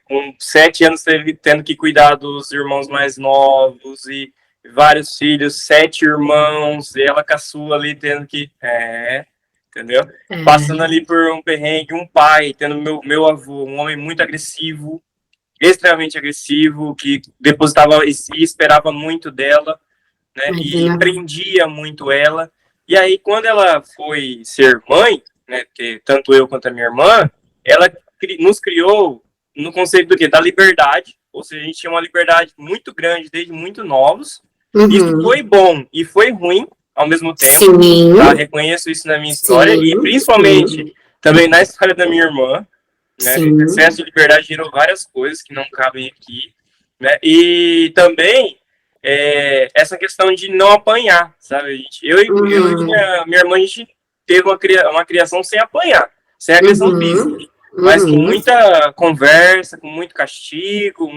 Com 7 anos tendo que cuidar dos irmãos mais novos e vários filhos, 7 irmãos, e ela caçula ali tendo que... entendeu? Passando ali por um perrengue, um pai, tendo meu avô, um homem muito agressivo, extremamente agressivo, que depositava e esperava muito dela, né? E prendia muito ela. E aí, quando ela foi ser mãe, né, porque tanto eu quanto a minha irmã, ela nos criou no conceito do quê? Da liberdade, ou seja, a gente tinha uma liberdade muito grande desde muito novos. Isso foi bom e foi ruim ao mesmo tempo. Tá? Reconheço isso na minha história e principalmente também na história da minha irmã, né? Esse excesso de liberdade gerou várias coisas que não cabem aqui, né? E também essa questão de não apanhar, sabe? Eu e minha irmã, a gente teve uma criação sem apanhar, sem agressão física, mas com muita conversa, com muito castigo,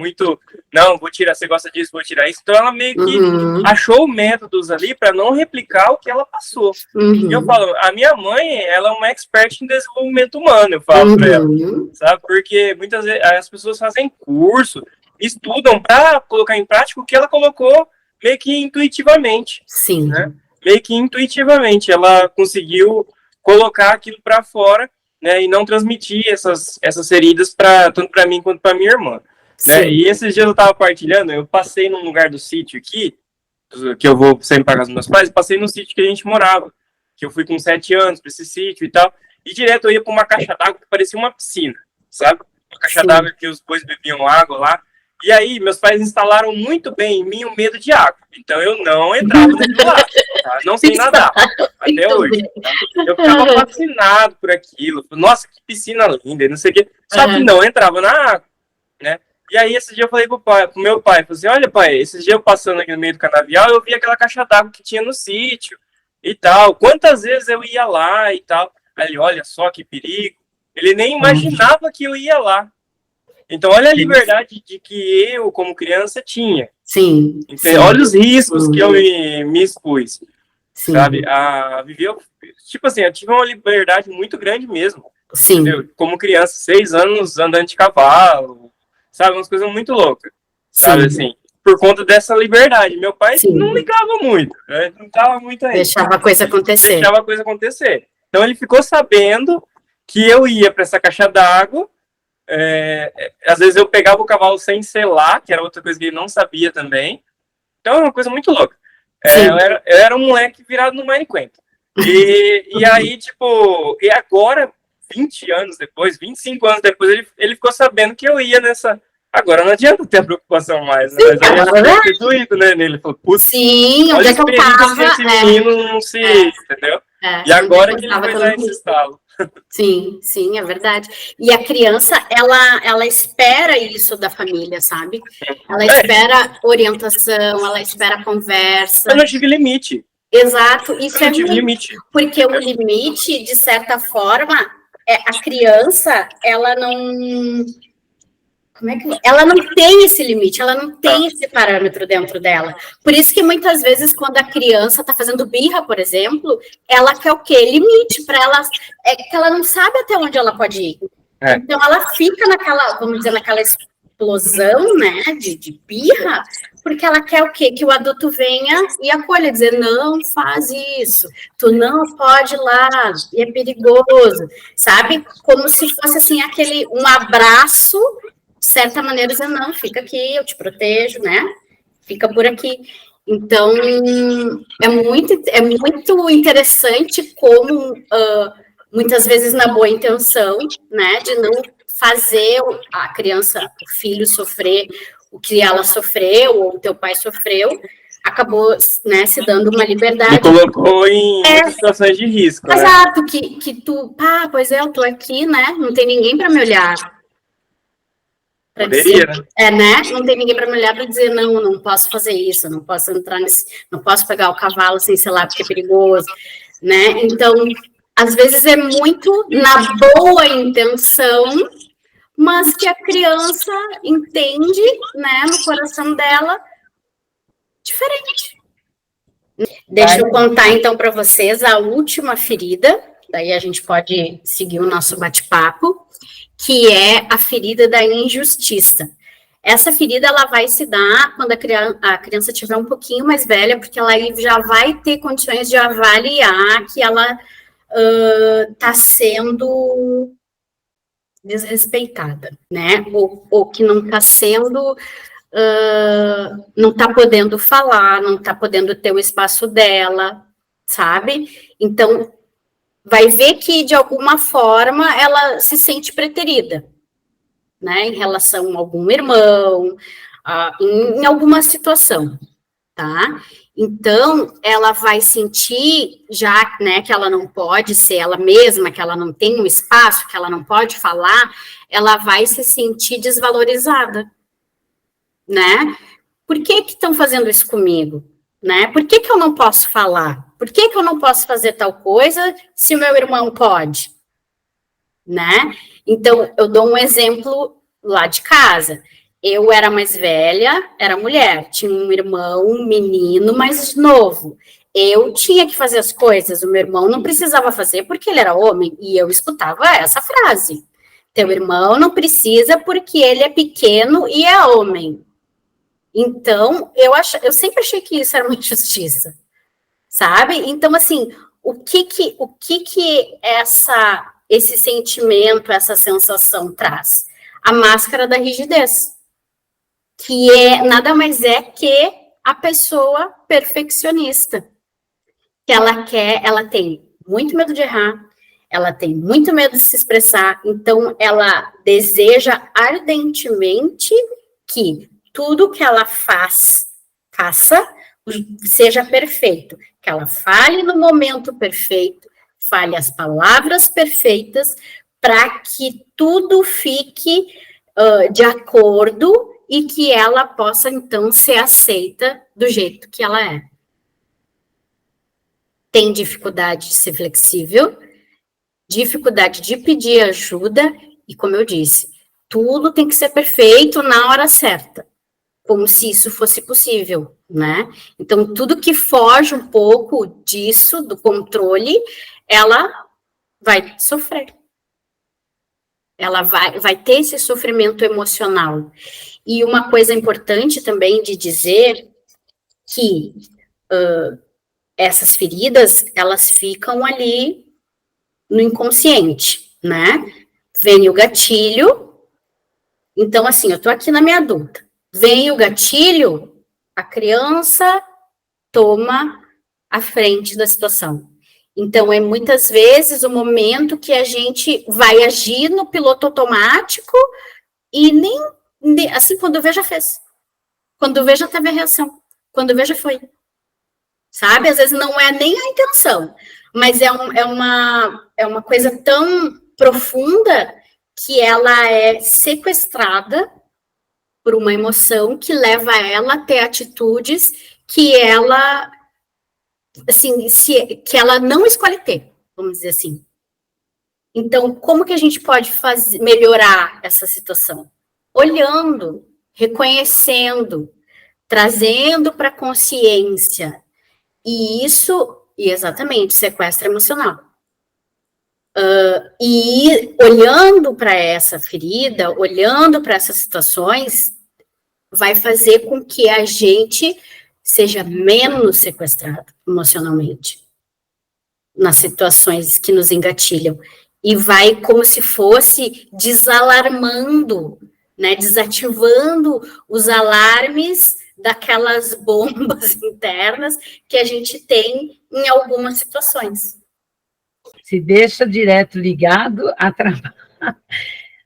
não, vou tirar, você gosta disso, vou tirar isso. Então ela meio que achou métodos ali para não replicar o que ela passou. E eu falo, a minha mãe, ela é uma expert em desenvolvimento humano, eu falo para ela, sabe? Porque muitas vezes as pessoas fazem curso, estudam para colocar em prática o que ela colocou meio que intuitivamente. Sim. Né? Meio que intuitivamente ela conseguiu colocar aquilo para fora, né, e não transmitir essas feridas tanto para mim quanto para minha irmã. Né? E esses dias eu estava partilhando, eu passei num lugar do sítio aqui, que eu vou sempre para casa dos meus pais, passei no sítio que a gente morava, que eu fui com 7 anos para esse sítio e tal, e direto eu ia para uma caixa d'água que parecia uma piscina, sabe? Uma caixa d'água que os bois bebiam água lá. E aí, meus pais instalaram muito bem em mim o medo de água. Então, eu não entrava naquilo lá. Tá? Não sei nadar, até hoje. Tá? Eu ficava fascinado por aquilo. Nossa, que piscina linda, não sei o quê. Só que não entrava na água, né? E aí, esse dia eu falei pro meu pai, falei assim, olha, pai, esses dias eu passando aqui no meio do canavial, eu vi aquela caixa d'água que tinha no sítio e tal. Quantas vezes eu ia lá e tal. Aí ele, olha só que perigo. Ele nem imaginava que eu ia lá. Então, olha a liberdade de que eu, como criança, tinha. Sim. Então, olha os riscos que eu me expus. Sim. Sabe? Tipo assim, eu tive uma liberdade muito grande mesmo. Sim. Entendeu? Como criança, 6 anos andando de cavalo, sabe? Umas coisas muito loucas. Sabe, assim? Por conta dessa liberdade. Meu pai não ligava muito. Né? Não tava muito aí. Deixava a coisa acontecer. Deixava a coisa acontecer. Então, ele ficou sabendo que eu ia para essa caixa d'água. Às vezes eu pegava o cavalo sem selar, que era outra coisa que ele não sabia também. Então é uma coisa muito louca. Eu era um moleque virado no Minecraft. E aí, tipo, e agora, 20 anos depois, 25 anos depois, ele ficou sabendo que eu ia nessa. Agora não adianta ter a preocupação mais, né? Mas aí eu fiquei doído, né? Ele falou, putz, sim, olha onde é que eu tava? Esse menino não se. Entendeu? E agora que ele vai dar esse estalo. Sim, sim, é verdade. E a criança, ela espera isso da família, sabe? Ela espera orientação, ela espera conversa. Eu não tive limite. Exato, isso eu não tive limite. Porque o limite, de certa forma, a criança, ela não... Ela não tem esse limite, ela não tem esse parâmetro dentro dela. Por isso que muitas vezes, quando a criança está fazendo birra, por exemplo, ela quer o quê? Limite para ela. É que ela não sabe até onde ela pode ir. Então, ela fica naquela, vamos dizer, naquela explosão, né, de birra, porque ela quer o quê? Que o adulto venha e acolha, dizer, não faz isso, tu não pode ir lá, é perigoso, sabe? Como se fosse, assim, um abraço, de certa maneira, dizer, não, fica aqui, eu te protejo, né? Fica por aqui. Então, é muito interessante como, muitas vezes, na boa intenção, né, de não fazer a criança, o filho sofrer o que ela sofreu, ou o teu pai sofreu, acabou, né, se dando uma liberdade. Me colocou em situações de risco, exato, né? que tu, pois eu tô aqui, né, não tem ninguém para me olhar. Poderia, dizer, né? Não tem ninguém para me olhar para dizer, não posso fazer isso, não posso entrar não posso pegar o cavalo sem selar porque é perigoso, né? Então, às vezes é muito na boa intenção, mas que a criança entende, né, no coração dela, diferente. Deixa eu contar, então, para vocês a última ferida, daí a gente pode seguir o nosso bate-papo, que é a ferida da injustiça. Essa ferida, ela vai se dar quando a criança estiver um pouquinho mais velha, porque ela já vai ter condições de avaliar que ela está sendo desrespeitada, né? Ou que não está sendo, não está podendo falar, não está podendo ter o espaço dela, sabe? Então, vai ver que, de alguma forma, ela se sente preterida, né, em relação a algum irmão, em alguma situação, tá? Então, ela vai sentir, já, né, que ela não pode ser ela mesma, que ela não tem um espaço, que ela não pode falar, ela vai se sentir desvalorizada, né? Por que estão fazendo isso comigo? Né? Por que eu não posso falar? Por que eu não posso fazer tal coisa se o meu irmão pode? Né? Então, eu dou um exemplo lá de casa. Eu era mais velha, era mulher, tinha um irmão, um menino mais novo. Eu tinha que fazer as coisas, o meu irmão não precisava fazer porque ele era homem, e eu escutava essa frase. Teu irmão não precisa porque ele é pequeno e é homem. Então, eu sempre achei que isso era uma injustiça, sabe? Então, assim, o que esse sentimento, essa sensação traz? A máscara da rigidez, que nada mais é que a pessoa perfeccionista, que ela tem muito medo de errar, ela tem muito medo de se expressar, então ela deseja ardentemente que tudo que ela faça seja perfeito, que ela fale no momento perfeito, fale as palavras perfeitas, para que tudo fique de acordo e que ela possa, então, ser aceita do jeito que ela é. Tem dificuldade de ser flexível, dificuldade de pedir ajuda, e como eu disse, tudo tem que ser perfeito na hora certa, como se isso fosse possível, né? Então, tudo que foge um pouco disso, do controle, ela vai sofrer. Ela vai ter esse sofrimento emocional. E uma coisa importante também de dizer que essas feridas, elas ficam ali no inconsciente, né? Vem o gatilho, então assim, eu tô aqui na minha adulta, vem o gatilho, a criança toma a frente da situação. Então, é muitas vezes o momento que a gente vai agir no piloto automático e nem assim, quando vê, já fez. Quando vê, já teve a reação. Quando vê, já foi. Sabe? Às vezes não é nem a intenção, mas é uma coisa tão profunda que ela é sequestrada por uma emoção que leva ela a ter atitudes que ela, assim, que ela não escolhe ter, vamos dizer assim. Então, como que a gente pode melhorar essa situação? Olhando, reconhecendo, trazendo para a consciência. E isso, exatamente, sequestro emocional. E olhando para essa ferida, olhando para essas situações, vai fazer com que a gente seja menos sequestrado emocionalmente nas situações que nos engatilham. E vai como se fosse desalarmando, né, desativando os alarmes daquelas bombas internas que a gente tem em algumas situações. Se deixa direto ligado a trabalho.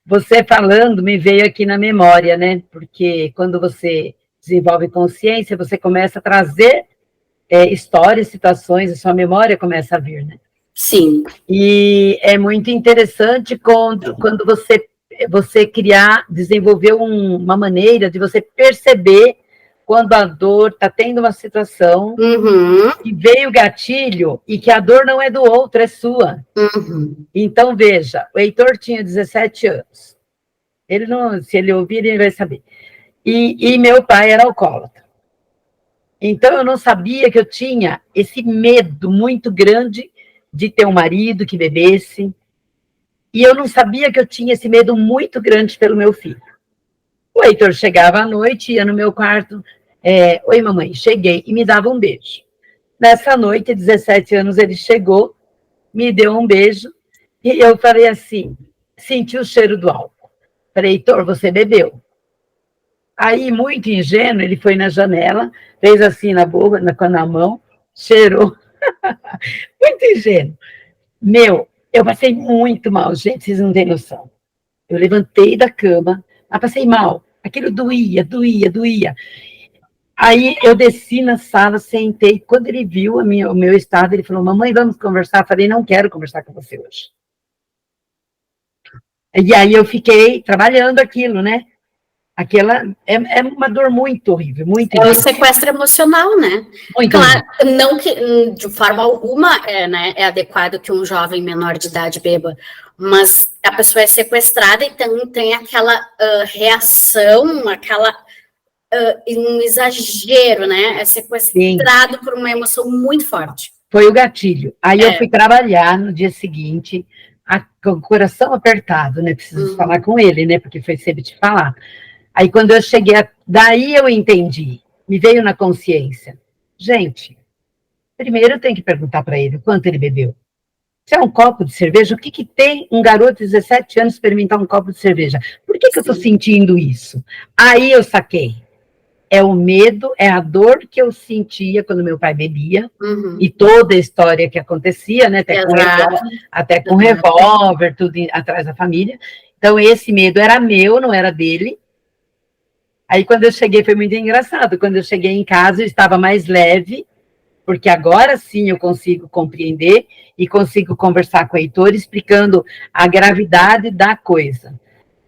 Você falando me veio aqui na memória, né? Porque quando você desenvolve consciência, você começa a trazer histórias, situações, a sua memória começa a vir, né? Sim. E é muito interessante quando você desenvolver uma maneira de você perceber quando a dor está tendo uma situação e veio o gatilho e que a dor não é do outro, é sua. Então, veja, o Heitor tinha 17 anos. Ele não, se ele ouvir, ele vai saber. E meu pai era alcoólatra. Então, eu não sabia que eu tinha esse medo muito grande de ter um marido que bebesse. E eu não sabia que eu tinha esse medo muito grande pelo meu filho. O Heitor chegava à noite, ia no meu quarto, oi, mamãe, cheguei, e me dava um beijo. Nessa noite, 17 anos, ele chegou, me deu um beijo, e eu falei assim, senti o cheiro do álcool. Falei, Heitor, você bebeu. Aí, muito ingênuo, ele foi na janela, fez assim na boca, na mão, cheirou. Muito ingênuo. Eu passei muito mal, gente, vocês não têm noção. Eu levantei da cama, mas passei mal. Aquilo doía. Aí eu desci na sala, sentei. Quando ele viu o meu estado, ele falou: mamãe, vamos conversar? Eu falei: não quero conversar com você hoje. E aí eu fiquei trabalhando aquilo, né? Aquela é uma dor muito horrível, muito o sequestro emocional, né? Muito claro, horrível. Não que de forma alguma é adequado que um jovem menor de idade beba, mas a pessoa é sequestrada, então tem aquela reação, aquela um exagero, né? É sequestrado por uma emoção muito forte. Foi o gatilho. Aí eu fui trabalhar no dia seguinte, com o coração apertado, né? Preciso falar com ele, né? Porque foi sempre te falar. Aí quando eu cheguei, daí eu entendi, me veio na consciência. Gente, primeiro eu tenho que perguntar para ele quanto ele bebeu. Se é um copo de cerveja, o que tem um garoto de 17 anos experimentar um copo de cerveja? Por que eu estou sentindo isso? Aí eu saquei. É o medo, é a dor que eu sentia quando meu pai bebia, e toda a história que acontecia, né? Até com revólver, tudo atrás da família. Então esse medo era meu, não era dele. Aí, quando eu cheguei, foi muito engraçado. Quando eu cheguei em casa, eu estava mais leve, porque agora sim eu consigo compreender e consigo conversar com o Heitor, explicando a gravidade da coisa.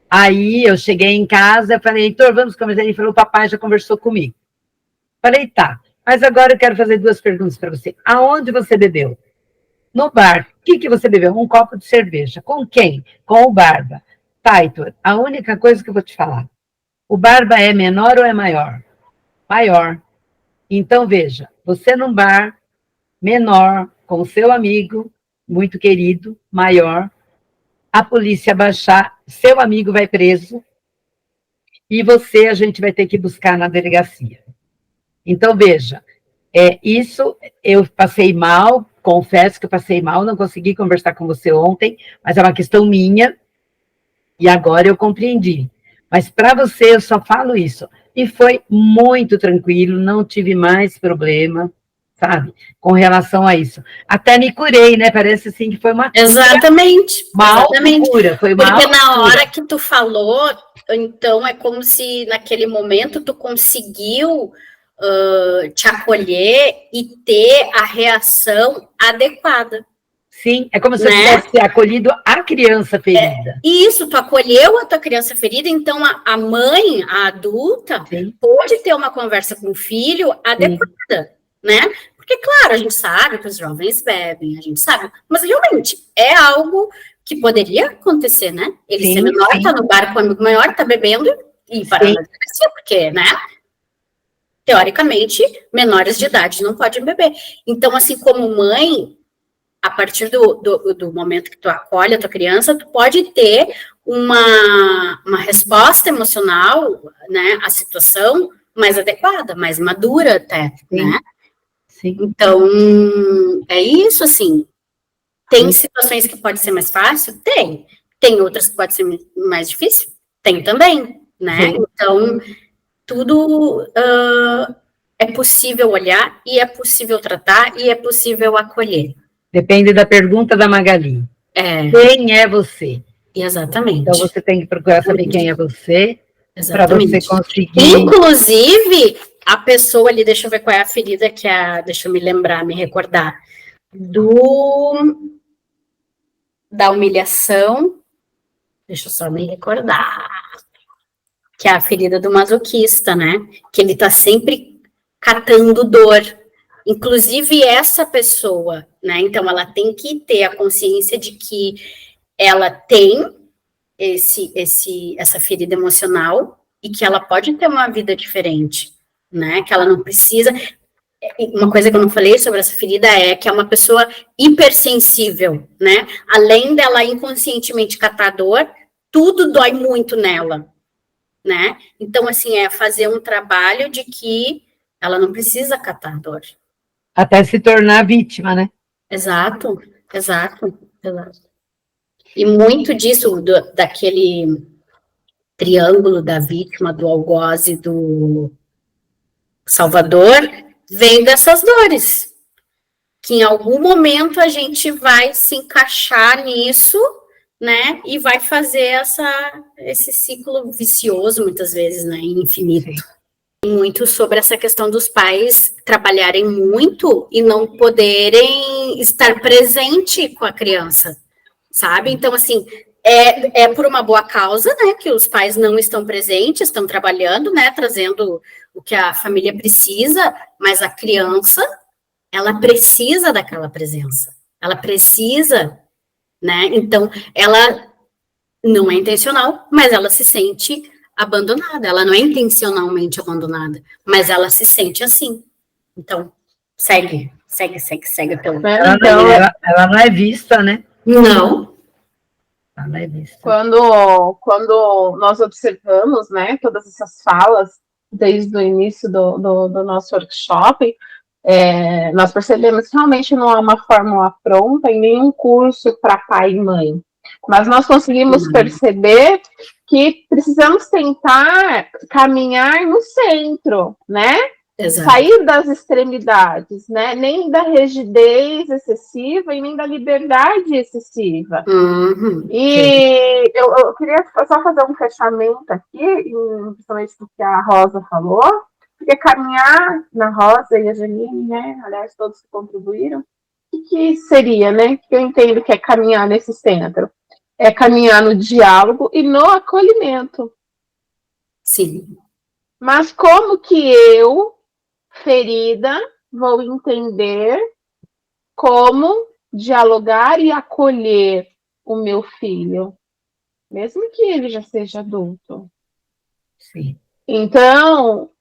Aí, eu cheguei em casa, falei: Heitor, vamos conversar? Ele falou: o papai já conversou comigo. Falei: tá, mas agora eu quero fazer 2 perguntas para você. Aonde você bebeu? No bar. O que você bebeu? Um copo de cerveja. Com quem? Com o Barba. Tá, Heitor, a única coisa que eu vou te falar. O Barba é menor ou é maior? Maior. Então, veja, você num bar menor, com o seu amigo, muito querido, maior, a polícia baixar, seu amigo vai preso, e você a gente vai ter que buscar na delegacia. Então, veja, isso eu passei mal, confesso que eu passei mal, não consegui conversar com você ontem, mas é uma questão minha, e agora eu compreendi. Mas para você eu só falo isso. E foi muito tranquilo, não tive mais problema, sabe? Com relação a isso. Até me curei, né? Parece assim que foi uma cura. Exatamente. Uma cura, foi uma Porque na hora que tu falou, então é como se naquele momento tu conseguiu te acolher e ter a reação adequada. Sim, é como se eu tivesse acolhido a criança ferida. Isso, tu acolheu a tua criança ferida, então a mãe, a adulta, pode ter uma conversa com o filho adequada, né? Porque, claro, a gente sabe que os jovens bebem, a gente sabe, mas realmente é algo que poderia acontecer, né? Ele ser menor, tá no bar com um amigo maior, tá bebendo e parando na delegacia, porque, né? Teoricamente, menores de idade não podem beber. Então, assim, como mãe, a partir do momento que tu acolhe a tua criança, tu pode ter uma resposta emocional, né, à situação mais adequada, mais madura até, né? Sim. Então, é isso, assim. Tem situações que pode ser mais fácil? Tem. Tem outras que pode ser mais difícil? Tem também, né? Sim. Então, tudo é possível olhar, e é possível tratar, e é possível acolher. Depende da pergunta da Magali. Quem é você? Exatamente. Então, você tem que procurar saber quem é você, para você conseguir... Inclusive, a pessoa ali, deixa eu ver qual é a ferida que deixa eu me lembrar, me recordar, da humilhação, deixa eu só me recordar, que é a ferida do masoquista, né? Que ele tá sempre catando dor. Inclusive, essa pessoa, né? Então, ela tem que ter a consciência de que ela tem essa ferida emocional e que ela pode ter uma vida diferente, né? Que ela não precisa... Uma coisa que eu não falei sobre essa ferida é que é uma pessoa hipersensível, né? Além dela inconscientemente catar dor, tudo dói muito nela, né? Então, assim, é fazer um trabalho de que ela não precisa catar dor. Até se tornar vítima, né? Exato. E muito disso, daquele triângulo da vítima, do algoz e do salvador, vem dessas dores. Que em algum momento a gente vai se encaixar nisso, né? E vai fazer esse ciclo vicioso, muitas vezes, né? Infinito. muito sobre essa questão dos pais trabalharem muito e não poderem estar presente com a criança, sabe? Então, assim, é por uma boa causa, né, que os pais não estão presentes, estão trabalhando, né, trazendo o que a família precisa, mas a criança, ela precisa daquela presença, ela precisa, né? Então, ela não é intencional, mas ela se sente abandonada, ela não é intencionalmente abandonada, mas ela se sente assim. Então, segue pelo... Ela não é vista, né? Não. Ela não é vista. Quando nós observamos, né, todas essas falas, desde o início do nosso workshop, nós percebemos que realmente não há uma fórmula pronta em nenhum curso para pai e mãe. Mas nós conseguimos perceber que precisamos tentar caminhar no centro, né? Exato. Sair das extremidades, né? Nem da rigidez excessiva e nem da liberdade excessiva. E eu queria só fazer um fechamento aqui, principalmente do que a Rosa falou, porque caminhar na Rosa e a Janine, né? Aliás, todos que contribuíram, o que seria, né? Que eu entendo que é caminhar nesse centro. É caminhar no diálogo e no acolhimento. Sim. Mas como que eu, ferida, vou entender como dialogar e acolher o meu filho, mesmo que ele já seja adulto? Sim. Então,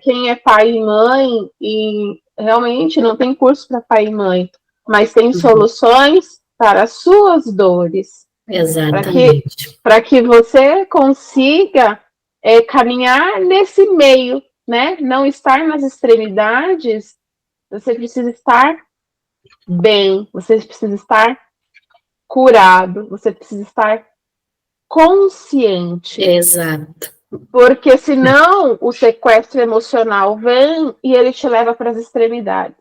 quem é pai e mãe, e realmente não tem curso para pai e mãe, mas tem soluções para as suas dores. Exatamente. Para que você consiga caminhar nesse meio, né? Não estar nas extremidades, você precisa estar bem, você precisa estar curado, você precisa estar consciente. Exato. Porque senão o sequestro emocional vem e ele te leva para as extremidades.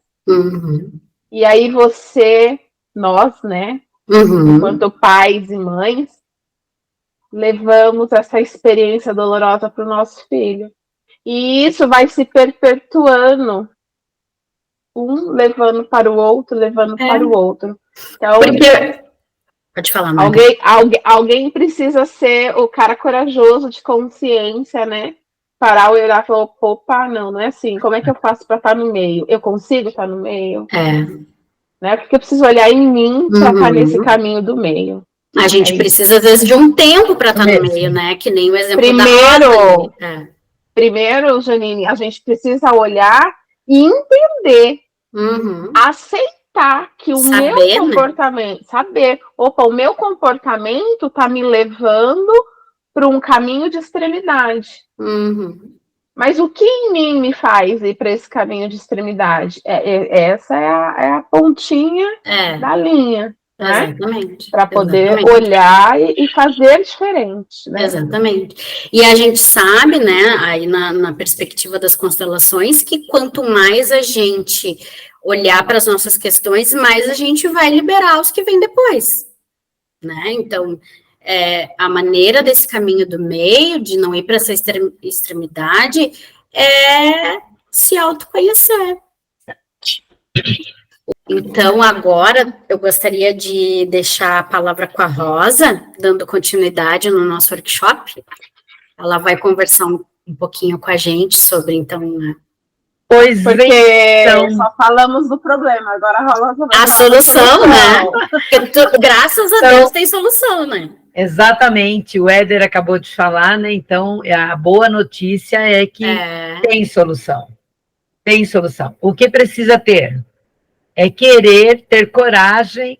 E aí nós, né? Enquanto pais e mães, levamos essa experiência dolorosa para o nosso filho. E isso vai se perpetuando, um levando para o outro, levando para o outro. Então, pode falar, alguém precisa ser o cara corajoso de consciência, né? Parar e olhar e falar, opa, não é assim. Como é que eu faço para estar no meio? Eu consigo estar no meio? Né? Porque eu preciso olhar em mim para estar nesse caminho do meio. A gente precisa, às vezes, de um tempo para estar no meio, né? Que nem o exemplo da Rosa. Primeiro, Janine, a gente precisa olhar e entender, aceitar que o meu comportamento, né? Saber, opa, o meu comportamento está me levando para um caminho de extremidade. Mas o que em mim me faz ir para esse caminho de extremidade? Essa é a pontinha da linha. Exatamente. Para poder olhar e fazer diferente. Né? Exatamente. E a gente sabe, né, aí na perspectiva das constelações, que quanto mais a gente olhar para as nossas questões, mais a gente vai liberar os que vêm depois. Né? Então, a maneira desse caminho do meio, de não ir para essa extremidade, é se autoconhecer. Então, agora, eu gostaria de deixar a palavra com a Rosa, dando continuidade no nosso workshop. Ela vai conversar um pouquinho com a gente sobre, então... Pois porque só falamos do problema, agora a Rosa vai a solução, né? Porque graças a Deus tem solução, né? Exatamente, o Éder acabou de falar, né? Então, a boa notícia é que tem solução. Tem solução. O que precisa ter? É querer ter coragem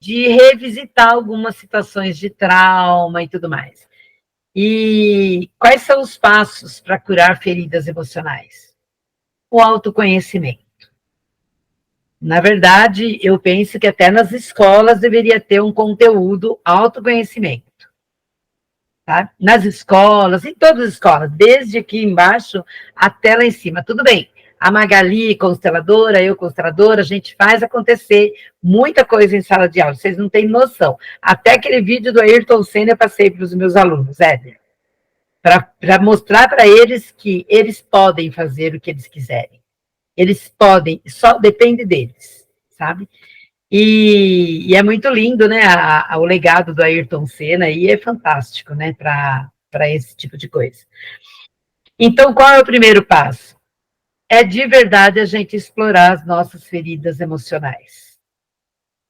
de revisitar algumas situações de trauma e tudo mais. E quais são os passos para curar feridas emocionais? O autoconhecimento. Na verdade, eu penso que até nas escolas deveria ter um conteúdo autoconhecimento. Tá? Nas escolas, em todas as escolas, desde aqui embaixo até lá em cima. Tudo bem. A Magali, consteladora, eu, consteladora, a gente faz acontecer muita coisa em sala de aula, vocês não têm noção. Até aquele vídeo do Ayrton Senna eu passei para os meus alunos, Éder. para mostrar para eles que eles podem fazer o que eles quiserem. Eles podem, só depende deles, sabe? E é muito lindo, né? O legado do Ayrton Senna aí é fantástico, né? Para esse tipo de coisa. Então, qual é o primeiro passo? É de verdade a gente explorar as nossas feridas emocionais.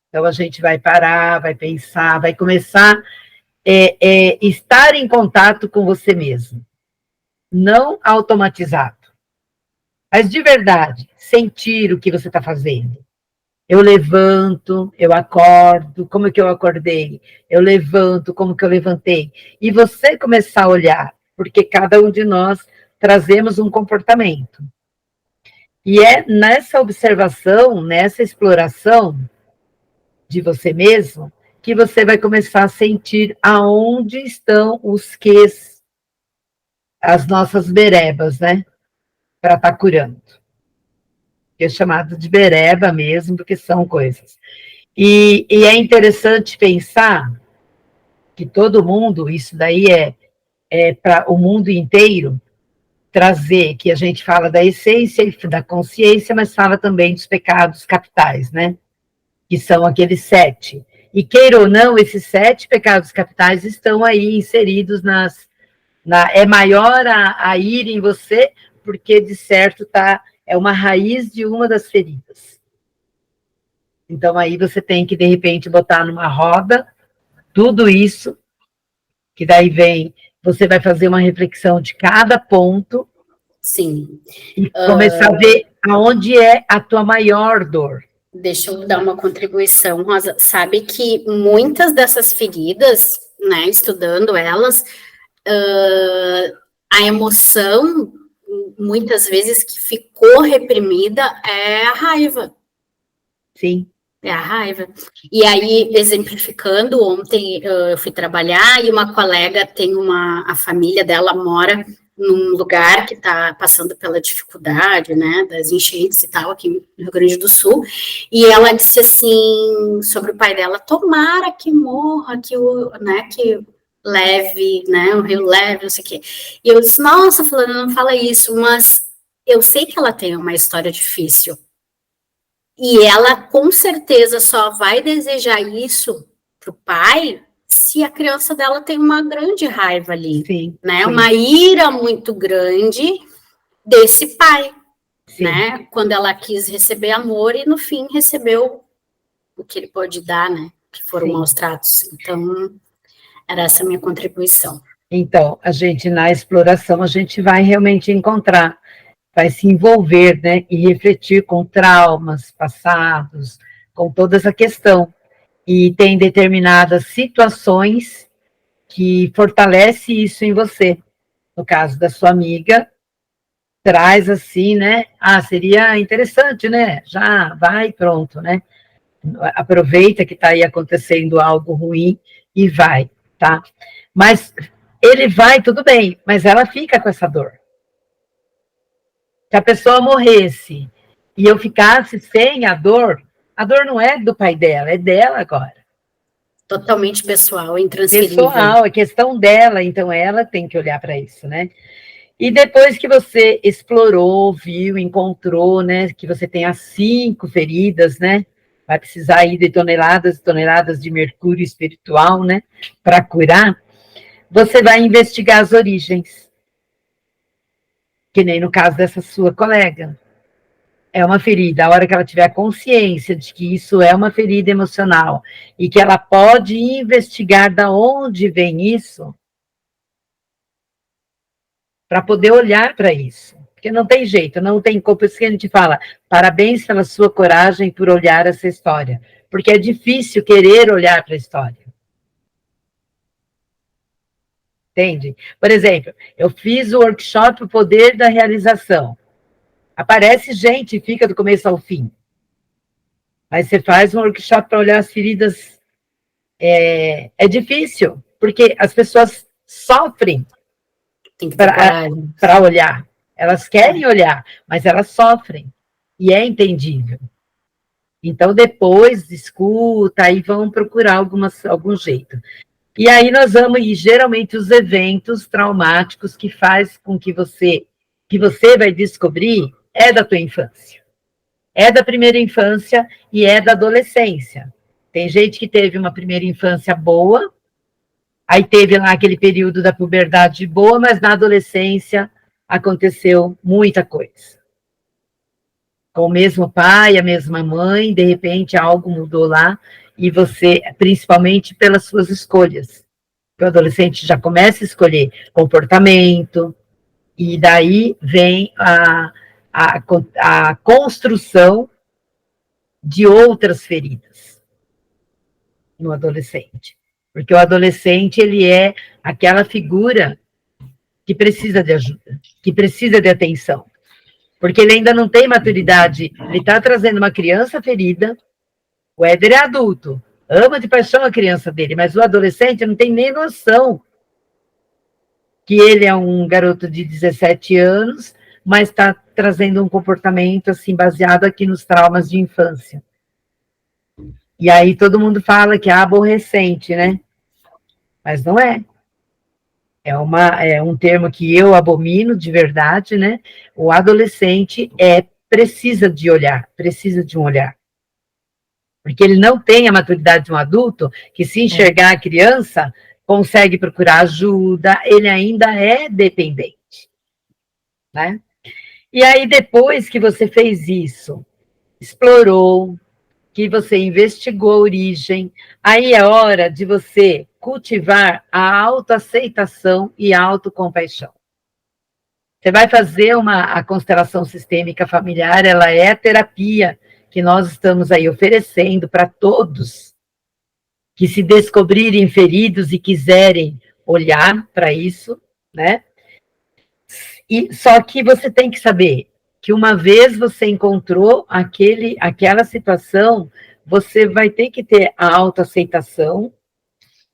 Então, a gente vai parar, vai pensar, vai começar a estar em contato com você mesmo. Não automatizado. Mas de verdade, sentir o que você está fazendo. Eu levanto, eu acordo, como que eu acordei? Eu levanto, como que eu levantei? E você começar a olhar, porque cada um de nós trazemos um comportamento. E é nessa observação, nessa exploração de você mesmo, que você vai começar a sentir aonde estão os quês, as nossas berebas, né? Para estar curando. Que é chamado de bereba mesmo, porque são coisas. E é interessante pensar que todo mundo, isso daí é para o mundo inteiro, trazer, que a gente fala da essência e da consciência, mas fala também dos pecados capitais, né? Que são aqueles 7. E queira ou não, esses 7 pecados capitais estão aí inseridos é maior a ir em você, porque de certo é uma raiz de uma das feridas. Então aí você tem que, de repente, botar numa roda tudo isso, que daí você vai fazer uma reflexão de cada ponto. Sim. E começar a ver aonde é a tua maior dor. Deixa eu dar uma contribuição, Rosa. Sabe que muitas dessas feridas, né, estudando elas, a emoção, muitas vezes, que ficou reprimida é a raiva. Sim. É a raiva. E aí, exemplificando, ontem eu fui trabalhar e uma colega a família dela mora num lugar que está passando pela dificuldade, né, das enchentes e tal, aqui no Rio Grande do Sul, e ela disse assim, sobre o pai dela, tomara que morra, que leve, né, o rio leve, não sei o quê. E eu disse, nossa, fulana, não fala isso, mas eu sei que ela tem uma história difícil, e ela, com certeza, só vai desejar isso para o pai se a criança dela tem uma grande raiva ali, sim, né? Sim. Uma ira muito grande desse pai, sim, né? Quando ela quis receber amor e, no fim, recebeu o que ele pode dar, né? Que foram sim, maus tratos. Então, era essa a minha contribuição. Então, na exploração, a gente vai realmente encontrar, vai se envolver, né, e refletir com traumas passados, com toda essa questão. E tem determinadas situações que fortalece isso em você. No caso da sua amiga, traz assim, né, seria interessante, né, já vai, pronto, né, aproveita que está aí acontecendo algo ruim e vai, tá? Mas ele vai, tudo bem, mas ela fica com essa dor. Se a pessoa morresse e eu ficasse sem a dor não é do pai dela, é dela agora. Totalmente pessoal, intransferível. Pessoal, é questão dela, então ela tem que olhar para isso, né? E depois que você explorou, viu, encontrou, né, que você tem as 5 feridas, né, vai precisar aí de toneladas e toneladas de mercúrio espiritual, né, para curar, você vai investigar as origens. Que nem no caso dessa sua colega. É uma ferida. A hora que ela tiver consciência de que isso é uma ferida emocional e que ela pode investigar da onde vem isso, para poder olhar para isso. Porque não tem jeito, não tem como. Por isso que a gente fala, parabéns pela sua coragem por olhar essa história. Porque é difícil querer olhar para a história. Entende? Por exemplo, eu fiz o workshop O Poder da Realização. Aparece gente e fica do começo ao fim. Mas você faz um workshop para olhar as feridas, é difícil, porque as pessoas sofrem para olhar. Elas querem olhar, mas elas sofrem. E é entendível. Então, depois, escuta, aí vão procurar algum jeito. E aí nós vamos, e geralmente os eventos traumáticos que faz com que você vai descobrir é da tua infância. É da primeira infância e é da adolescência. Tem gente que teve uma primeira infância boa, aí teve lá aquele período da puberdade boa, mas na adolescência aconteceu muita coisa. Com o mesmo pai, a mesma mãe, de repente algo mudou lá, e você, principalmente pelas suas escolhas. O adolescente já começa a escolher comportamento, e daí vem a construção de outras feridas no adolescente. Porque o adolescente, ele é aquela figura que precisa de ajuda, que precisa de atenção. Porque ele ainda não tem maturidade, ele está trazendo uma criança ferida, o Éder é adulto, ama de paixão a criança dele, mas o adolescente não tem nem noção que ele é um garoto de 17 anos, mas está trazendo um comportamento assim baseado aqui nos traumas de infância. E aí todo mundo fala que é aborrecente, né? Mas não é. É um termo que eu abomino de verdade, né? O adolescente precisa de um olhar. Porque ele não tem a maturidade de um adulto, que se enxergar a criança, consegue procurar ajuda, ele ainda é dependente, né? E aí, depois que você fez isso, explorou, que você investigou a origem, aí é hora de você cultivar a autoaceitação e a autocompaixão. Você vai fazer a constelação sistêmica familiar, ela é a terapia que nós estamos aí oferecendo para todos que se descobrirem feridos e quiserem olhar para isso, né? E só que você tem que saber que uma vez você encontrou aquela situação, você vai ter que ter a autoaceitação,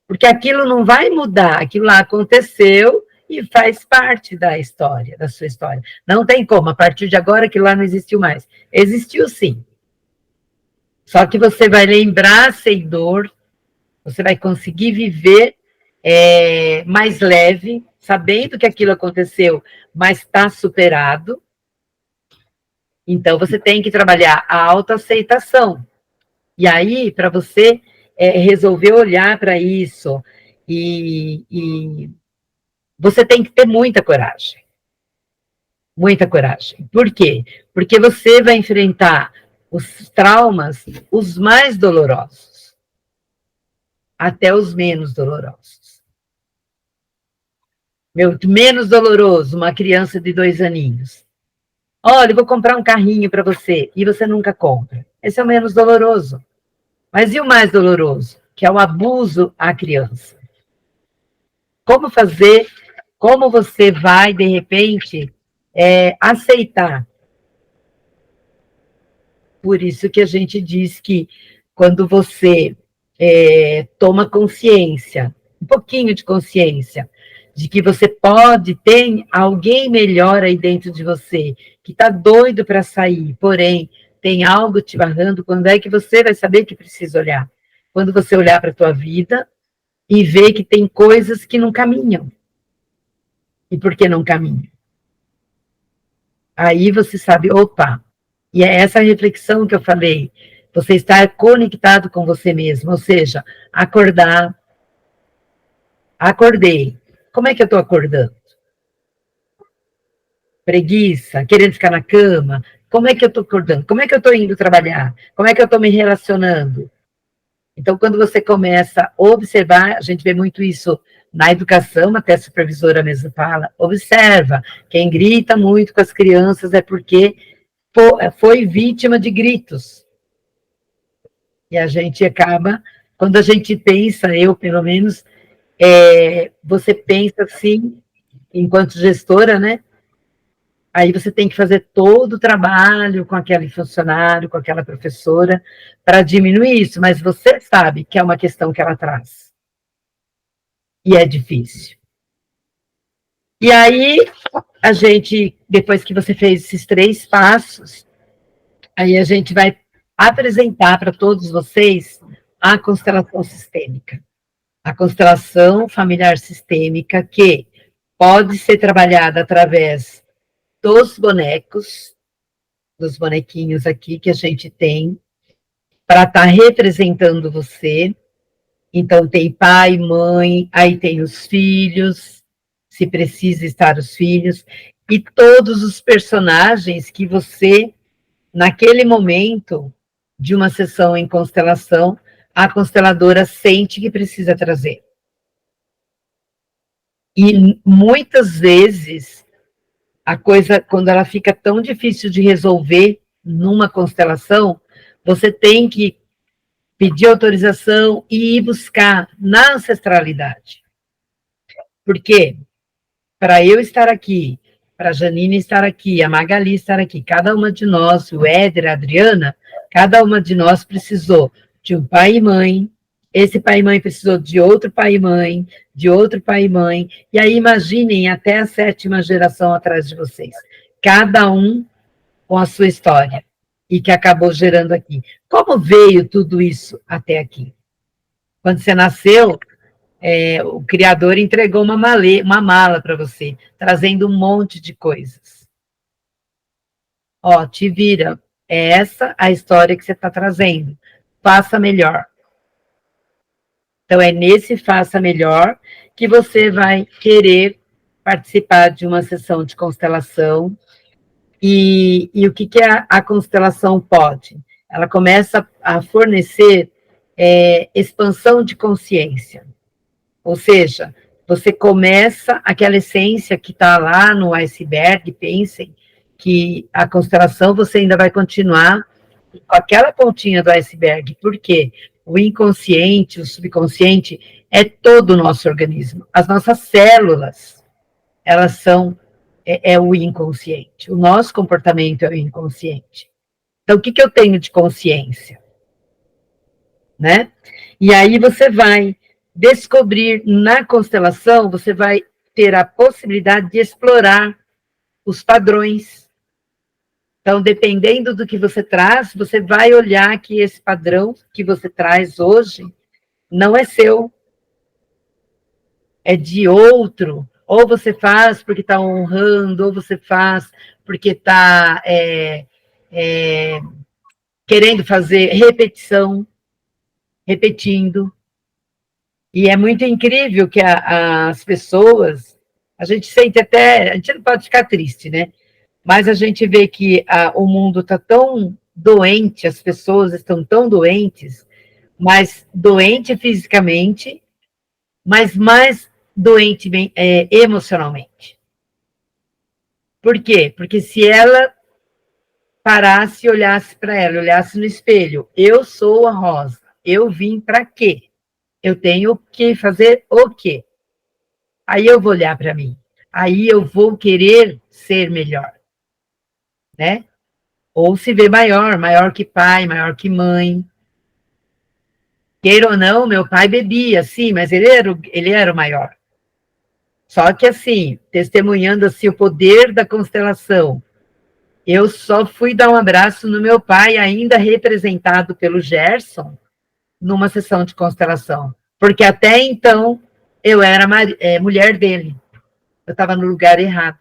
porque aquilo não vai mudar, aquilo lá aconteceu e faz parte da história, da sua história. Não tem como, a partir de agora aquilo lá não existiu mais. Existiu sim. Só que você vai lembrar sem dor, você vai conseguir viver mais leve, sabendo que aquilo aconteceu, mas está superado. Então, você tem que trabalhar a autoaceitação. E aí, para você resolver olhar para isso, e você tem que ter muita coragem. Muita coragem. Por quê? Porque você vai enfrentar os traumas, os mais dolorosos, até os menos dolorosos. Menos doloroso, uma criança de 2 aninhos. Olha, eu vou comprar um carrinho para você, e você nunca compra. Esse é o menos doloroso. Mas e o mais doloroso? Que é o abuso à criança. Como fazer, como você vai, de repente, aceitar? Por isso que a gente diz que quando você toma consciência, um pouquinho de consciência, de que você pode ter alguém melhor aí dentro de você, que está doido para sair, porém, tem algo te barrando, quando é que você vai saber que precisa olhar? Quando você olhar para a tua vida e ver que tem coisas que não caminham. E por que não caminham? Aí você sabe, opa, e é essa reflexão que eu falei, você estar conectado com você mesmo, ou seja, acordei. Como é que eu estou acordando? Preguiça, querendo ficar na cama? Como é que eu estou acordando? Como é que eu estou indo trabalhar? Como é que eu estou me relacionando? Então, quando você começa a observar, a gente vê muito isso na educação, até a supervisora mesmo fala, observa, quem grita muito com as crianças é porque foi vítima de gritos. E a gente acaba, quando a gente pensa, eu pelo menos, você pensa assim, enquanto gestora, né? Aí você tem que fazer todo o trabalho com aquele funcionário, com aquela professora, para diminuir isso, mas você sabe que é uma questão que ela traz. E é difícil. E aí, a gente, depois que você fez esses 3 passos, aí a gente vai apresentar para todos vocês a constelação sistêmica. a constelação familiar sistêmica, que pode ser trabalhada através dos bonecos, dos bonequinhos aqui que a gente tem, para estar representando você. Então, tem pai, mãe, aí tem os filhos, se precisa estar os filhos, e todos os personagens que você, naquele momento de uma sessão em constelação, a consteladora sente que precisa trazer. E muitas vezes, a coisa, quando ela fica tão difícil de resolver numa constelação, você tem que pedir autorização e ir buscar na ancestralidade. Por quê? Para eu estar aqui, para a Janine estar aqui, a Magali estar aqui, cada uma de nós, o Éder, a Adriana, cada uma de nós precisou de um pai e mãe, esse pai e mãe precisou de outro pai e mãe, de outro pai e mãe, e aí imaginem até a 7ª geração atrás de vocês, cada um com a sua história, e que acabou gerando aqui. Como veio tudo isso até aqui? Quando você nasceu, o Criador entregou uma mala para você, trazendo um monte de coisas. Ó, te vira, é essa a história que você está trazendo. Faça melhor. Então, é nesse faça melhor que você vai querer participar de uma sessão de constelação. E o que a constelação pode? Ela começa a fornecer expansão de consciência. Ou seja, você começa aquela essência que está lá no iceberg, pensem que a constelação você ainda vai continuar com aquela pontinha do iceberg. Por quê? O inconsciente, o subconsciente, é todo o nosso organismo. As nossas células, elas são o inconsciente. O nosso comportamento é o inconsciente. Então, o que eu tenho de consciência? Né? E aí você vai descobrir na constelação, você vai ter a possibilidade de explorar os padrões. Então, dependendo do que você traz, você vai olhar que esse padrão que você traz hoje não é seu, é de outro. Ou você faz porque está honrando, ou você faz porque está querendo fazer repetição, repetindo. E é muito incrível que as pessoas, a gente sente até, a gente não pode ficar triste, né? Mas a gente vê que o mundo está tão doente, as pessoas estão tão doentes, mas doente fisicamente, mas mais doente emocionalmente. Por quê? Porque se ela parasse e olhasse para ela, olhasse no espelho, eu sou a Rosa, eu vim para quê? Eu tenho que fazer o quê? Aí eu vou olhar para mim, aí eu vou querer ser melhor, né? Ou se ver maior, maior que pai, maior que mãe. Queira ou não, meu pai bebia, sim, mas ele era o maior. Só que assim, testemunhando assim o poder da constelação, eu só fui dar um abraço no meu pai, ainda representado pelo Gerson, numa sessão de constelação. Porque até então, eu era mulher dele. Eu estava no lugar errado.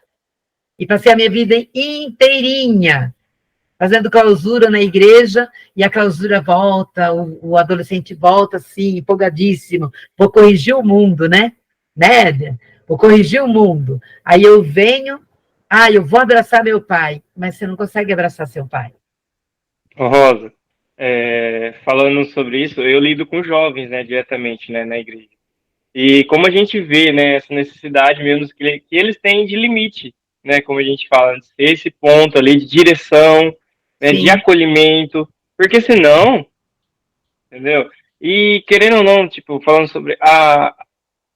E passei a minha vida inteirinha fazendo clausura na igreja, e a clausura volta, o adolescente volta, assim, empolgadíssimo. Vou corrigir o mundo, né? Vou corrigir o mundo. Aí eu venho, eu vou abraçar meu pai. Mas você não consegue abraçar seu pai. Rosa, falando sobre isso, eu lido com jovens, né, diretamente, né, na igreja. E como a gente vê, né, essa necessidade mesmo que eles têm de limite, né, como a gente fala, esse ponto ali de direção, né, de acolhimento, porque senão, entendeu? E querendo ou não, tipo, falando sobre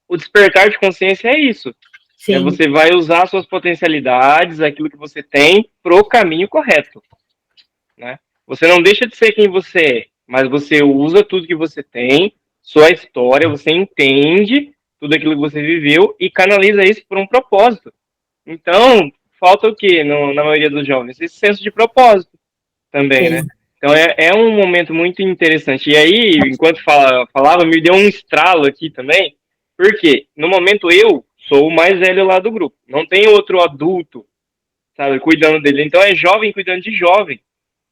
o despertar de consciência é isso. Sim. Você vai usar suas potencialidades, aquilo que você tem, pro caminho correto, né? Você não deixa de ser quem você é, mas você usa tudo que você tem, sua história, você entende tudo aquilo que você viveu e canaliza isso por um propósito. Então, falta o quê na maioria dos jovens? Esse senso de propósito também, né? Então é um momento muito interessante. E aí, enquanto falava, me deu um estralo aqui também, porque no momento eu sou o mais velho lá do grupo. Não tem outro adulto, sabe, cuidando dele. Então é jovem cuidando de jovem.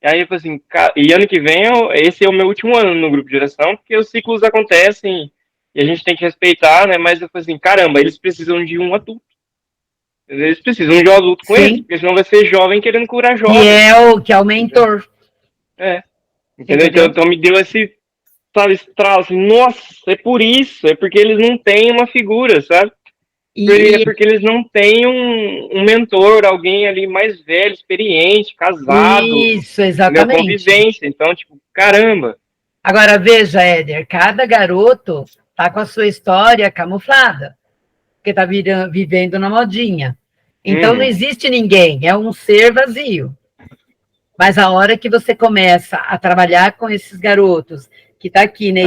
E aí eu falei assim, e ano que vem esse é o meu último ano no grupo de geração, porque os ciclos acontecem e a gente tem que respeitar, né? Mas eu falei assim, caramba, eles precisam de um adulto. Eles precisam de um adulto com eles, porque senão vai ser jovem querendo curar jovem. Que é o mentor. Entendeu? Então me deu esse, sabe, estralo, assim, nossa, é por isso, é porque eles não têm uma figura, sabe? É porque eles não têm um mentor, alguém ali mais velho, experiente, casado. Isso, exatamente. Convivência, então, tipo, caramba. Agora, veja, Éder, cada garoto tá com a sua história camuflada, porque tá vivendo na modinha. Então, não existe ninguém, é um ser vazio. Mas a hora que você começa a trabalhar com esses garotos, que está aqui, né,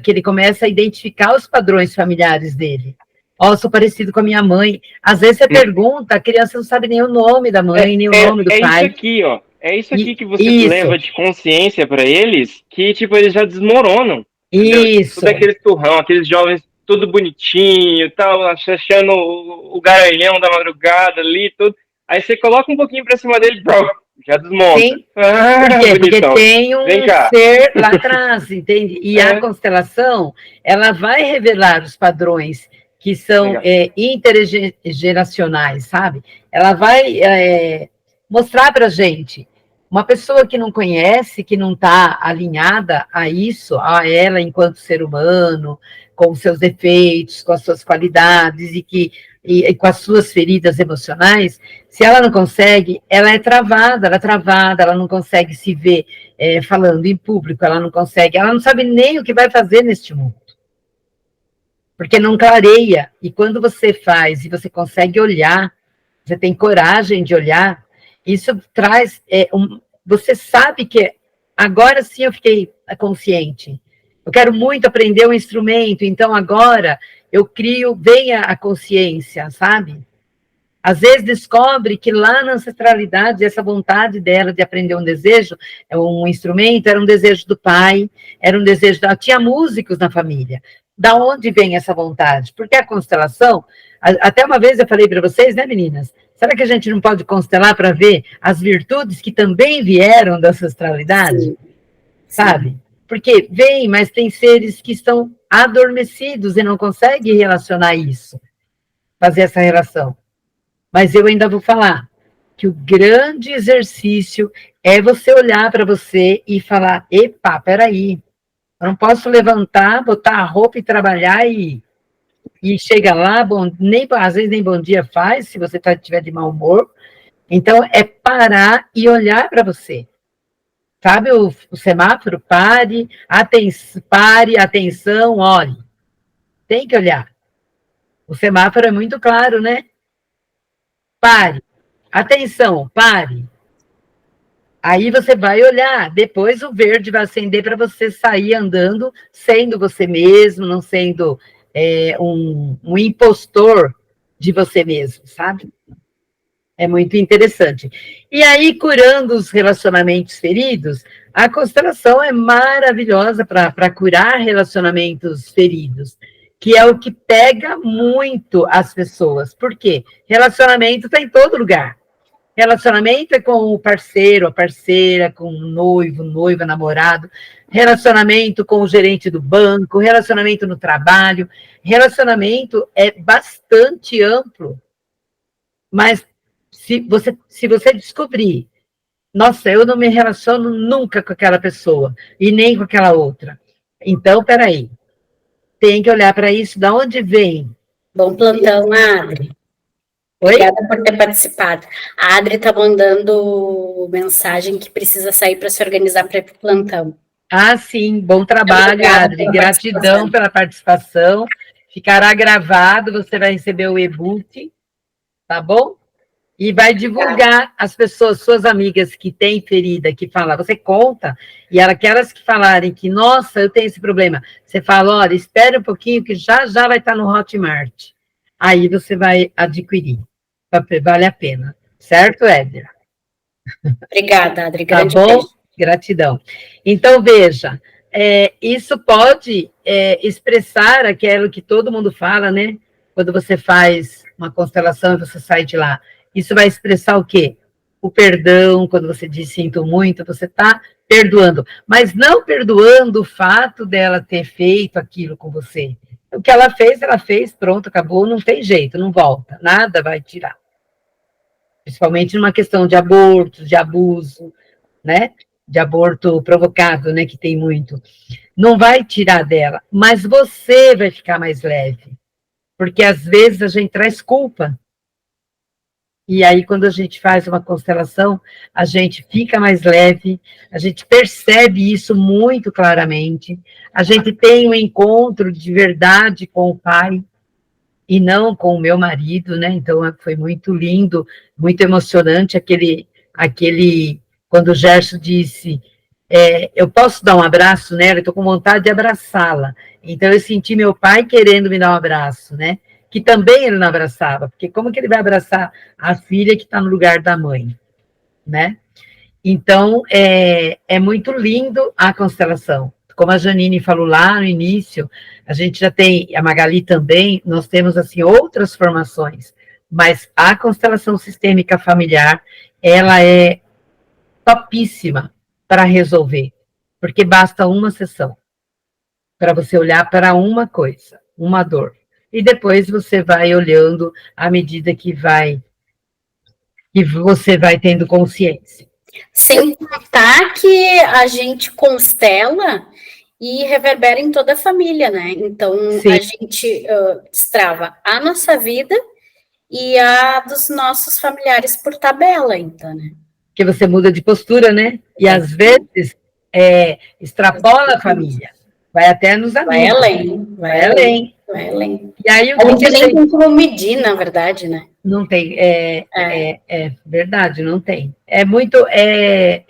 que ele começa a identificar os padrões familiares dele. Ó, sou parecido com a minha mãe. Às vezes você pergunta, a criança não sabe nem o nome da mãe, nem o nome do pai. É isso aqui, ó. É isso aqui que você leva de consciência para eles, que, tipo, eles já desmoronam. Isso. Tudo aquele turrão, aqueles jovens tudo bonitinho, tal, achando o garanhão da madrugada ali, tudo. Aí você coloca um pouquinho para cima dele, bro, já desmonta. Sim. Por quê? Porque tem um ser lá atrás, entende? E a constelação, ela vai revelar os padrões que são intergeracionais, sabe? Ela vai mostrar para a gente. Uma pessoa que não conhece, que não está alinhada a isso, a ela enquanto ser humano, com os seus defeitos, com as suas qualidades e com as suas feridas emocionais, se ela não consegue, ela é travada, ela não consegue se ver falando em público, ela não sabe nem o que vai fazer neste mundo. Porque não clareia. E quando você faz e você consegue olhar, você tem coragem de olhar, isso traz... você sabe que agora sim eu fiquei consciente. Eu quero muito aprender um instrumento, então agora eu crio, vem a consciência, sabe? Às vezes descobre que lá na ancestralidade, essa vontade dela de aprender um instrumento, era um desejo do pai, era um desejo tinha músicos na família. Da onde vem essa vontade? Porque a constelação, até uma vez eu falei para vocês, né, meninas? Será que a gente não pode constelar para ver as virtudes que também vieram da ancestralidade? Sim. Sabe? Porque vem, mas tem seres que estão adormecidos e não conseguem relacionar isso, fazer essa relação. Mas eu ainda vou falar que o grande exercício é você olhar para você e falar, epa, peraí, eu não posso levantar, botar a roupa e trabalhar e chega lá, às vezes nem bom dia faz, se você estiver de mau humor. Então, é parar e olhar para você. Sabe o semáforo? Pare, atenção, olhe. Tem que olhar. O semáforo é muito claro, né? Pare. Atenção, pare. Aí você vai olhar. Depois o verde vai acender para você sair andando, sendo você mesmo, não sendo um impostor de você mesmo, sabe? É muito interessante. E aí, curando os relacionamentos feridos, a constelação é maravilhosa para curar relacionamentos feridos, que é o que pega muito as pessoas. Por quê? Relacionamento está em todo lugar. Relacionamento é com o parceiro, a parceira, com o noivo, noiva, namorado. Relacionamento com o gerente do banco, relacionamento no trabalho. Relacionamento é bastante amplo. Mas se você descobrir, nossa, eu não me relaciono nunca com aquela pessoa e nem com aquela outra. Então, peraí, tem que olhar para isso, de onde vem? Bom plantão, Adri. Obrigada por ter participado. A Adri está mandando mensagem que precisa sair para se organizar para o plantão. Ah, sim, bom trabalho, Adri. Gratidão pela participação. Ficará gravado, você vai receber o e-book, tá bom? E vai divulgar as pessoas, suas amigas que têm ferida, que falam, você conta, e aquelas que falarem que, nossa, eu tenho esse problema, você fala, olha, espere um pouquinho que já vai estar no Hotmart. Aí você vai adquirir, vale a pena. Certo, Éder? Obrigada, Adri. Tá bom? Gratidão. Então, veja, isso pode expressar aquilo que todo mundo fala, né? Quando você faz uma constelação e você sai de lá. Isso vai expressar o quê? O perdão, quando você diz sinto muito, você está perdoando. Mas não perdoando o fato dela ter feito aquilo com você. O que ela fez, pronto, acabou, não tem jeito, não volta, nada vai tirar. Principalmente numa questão de aborto, de abuso, né? De aborto provocado, né? Que tem muito. Não vai tirar dela, mas você vai ficar mais leve. Porque às vezes a gente traz culpa. E aí, quando a gente faz uma constelação, a gente fica mais leve, a gente percebe isso muito claramente, a gente tem um encontro de verdade com o Pai, e não com o meu marido, né? Então, foi muito lindo, muito emocionante quando o Gerson disse, eu posso dar um abraço nela, eu estou com vontade de abraçá-la. Então, eu senti meu pai querendo me dar um abraço, né? Que também ele não abraçava, porque como que ele vai abraçar a filha que está no lugar da mãe, né? Então, é muito lindo a constelação. Como a Janine falou lá no início, a gente já tem, a Magali também, nós temos, assim, outras formações, mas a constelação sistêmica familiar, ela é topíssima para resolver, porque basta uma sessão para você olhar para uma coisa, uma dor. E depois você vai olhando à medida que você vai tendo consciência. Sem contar que a gente constela e reverbera em toda a família, né? Então, sim, a gente destrava a nossa vida e a dos nossos familiares por tabela, então, né? Porque você muda de postura, né? E às vezes extrapola a família. Vai até nos amigos. Vai além. E aí, a gente nem tem como medir, na verdade, né? Não tem, verdade, não tem. É muito,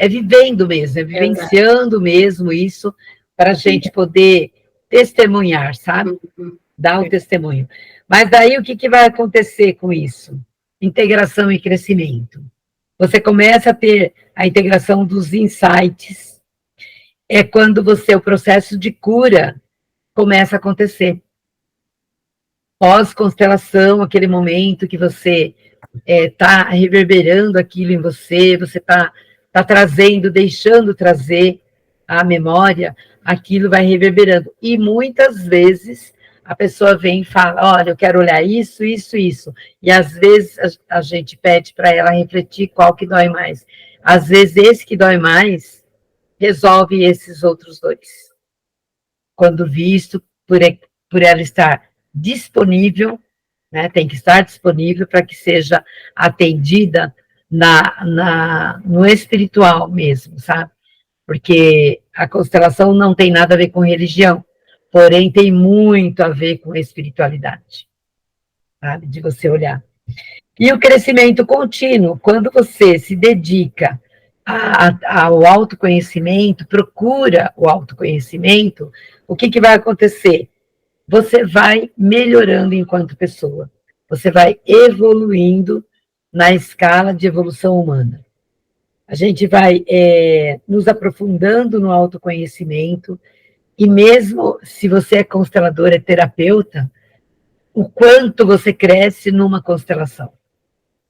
vivendo mesmo, vivenciando mesmo isso, para a gente poder testemunhar, sabe? Dar o testemunho. Mas daí, o que vai acontecer com isso? Integração e crescimento. Você começa a ter a integração dos insights, é quando o processo de cura começa a acontecer. Pós-constelação, aquele momento que você está reverberando aquilo em você está trazendo, deixando trazer a memória, aquilo vai reverberando. E muitas vezes a pessoa vem e fala, olha, eu quero olhar isso, isso, isso. E às vezes a gente pede para ela refletir qual que dói mais. Às vezes esse que dói mais resolve esses outros dois. Quando visto por ela estar disponível, né, tem que estar disponível para que seja atendida no espiritual mesmo, sabe? Porque a constelação não tem nada a ver com religião, porém tem muito a ver com espiritualidade, sabe? De você olhar. E o crescimento contínuo, quando você se dedica ao autoconhecimento, procura o autoconhecimento, o que vai acontecer? Você vai melhorando enquanto pessoa, você vai evoluindo na escala de evolução humana. A gente vai nos aprofundando no autoconhecimento, e mesmo se você é constelador, é terapeuta, o quanto você cresce numa constelação.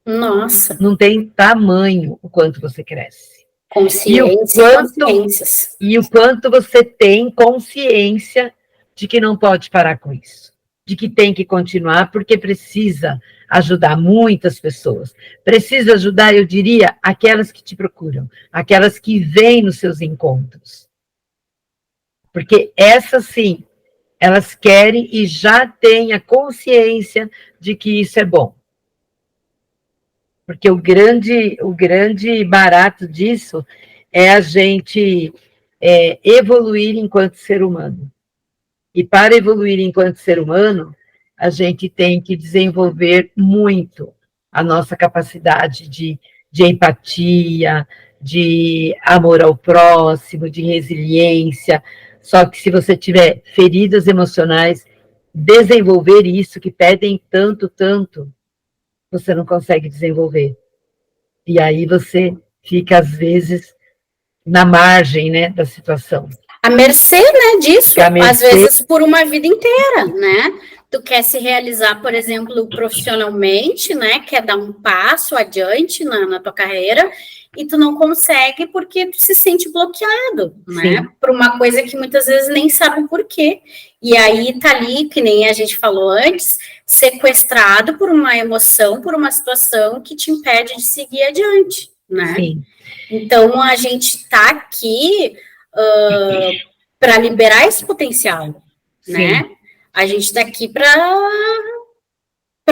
Nossa! Não tem tamanho o quanto você cresce. Consciências. E o quanto você tem consciência de que não pode parar com isso, de que tem que continuar, porque precisa ajudar muitas pessoas. Precisa ajudar, eu diria, aquelas que te procuram, aquelas que vêm nos seus encontros. Porque essas, sim, elas querem e já têm a consciência de que isso é bom. Porque o grande barato disso é a gente evoluir enquanto ser humano. E para evoluir enquanto ser humano, a gente tem que desenvolver muito a nossa capacidade de empatia, de amor ao próximo, de resiliência. Só que se você tiver feridas emocionais, desenvolver isso que pedem tanto, você não consegue desenvolver. E aí você fica, às vezes, na margem, né, da situação. A mercê, né, disso, às vezes por uma vida inteira, né? Tu quer se realizar, por exemplo, profissionalmente, né? Quer dar um passo adiante na tua carreira e tu não consegue porque tu se sente bloqueado, né? Por uma coisa que muitas vezes nem sabe por quê. E aí tá ali, que nem a gente falou antes, sequestrado por uma emoção, por uma situação que te impede de seguir adiante, né? Sim. Então, a gente tá aqui para liberar esse potencial, né? A gente está aqui para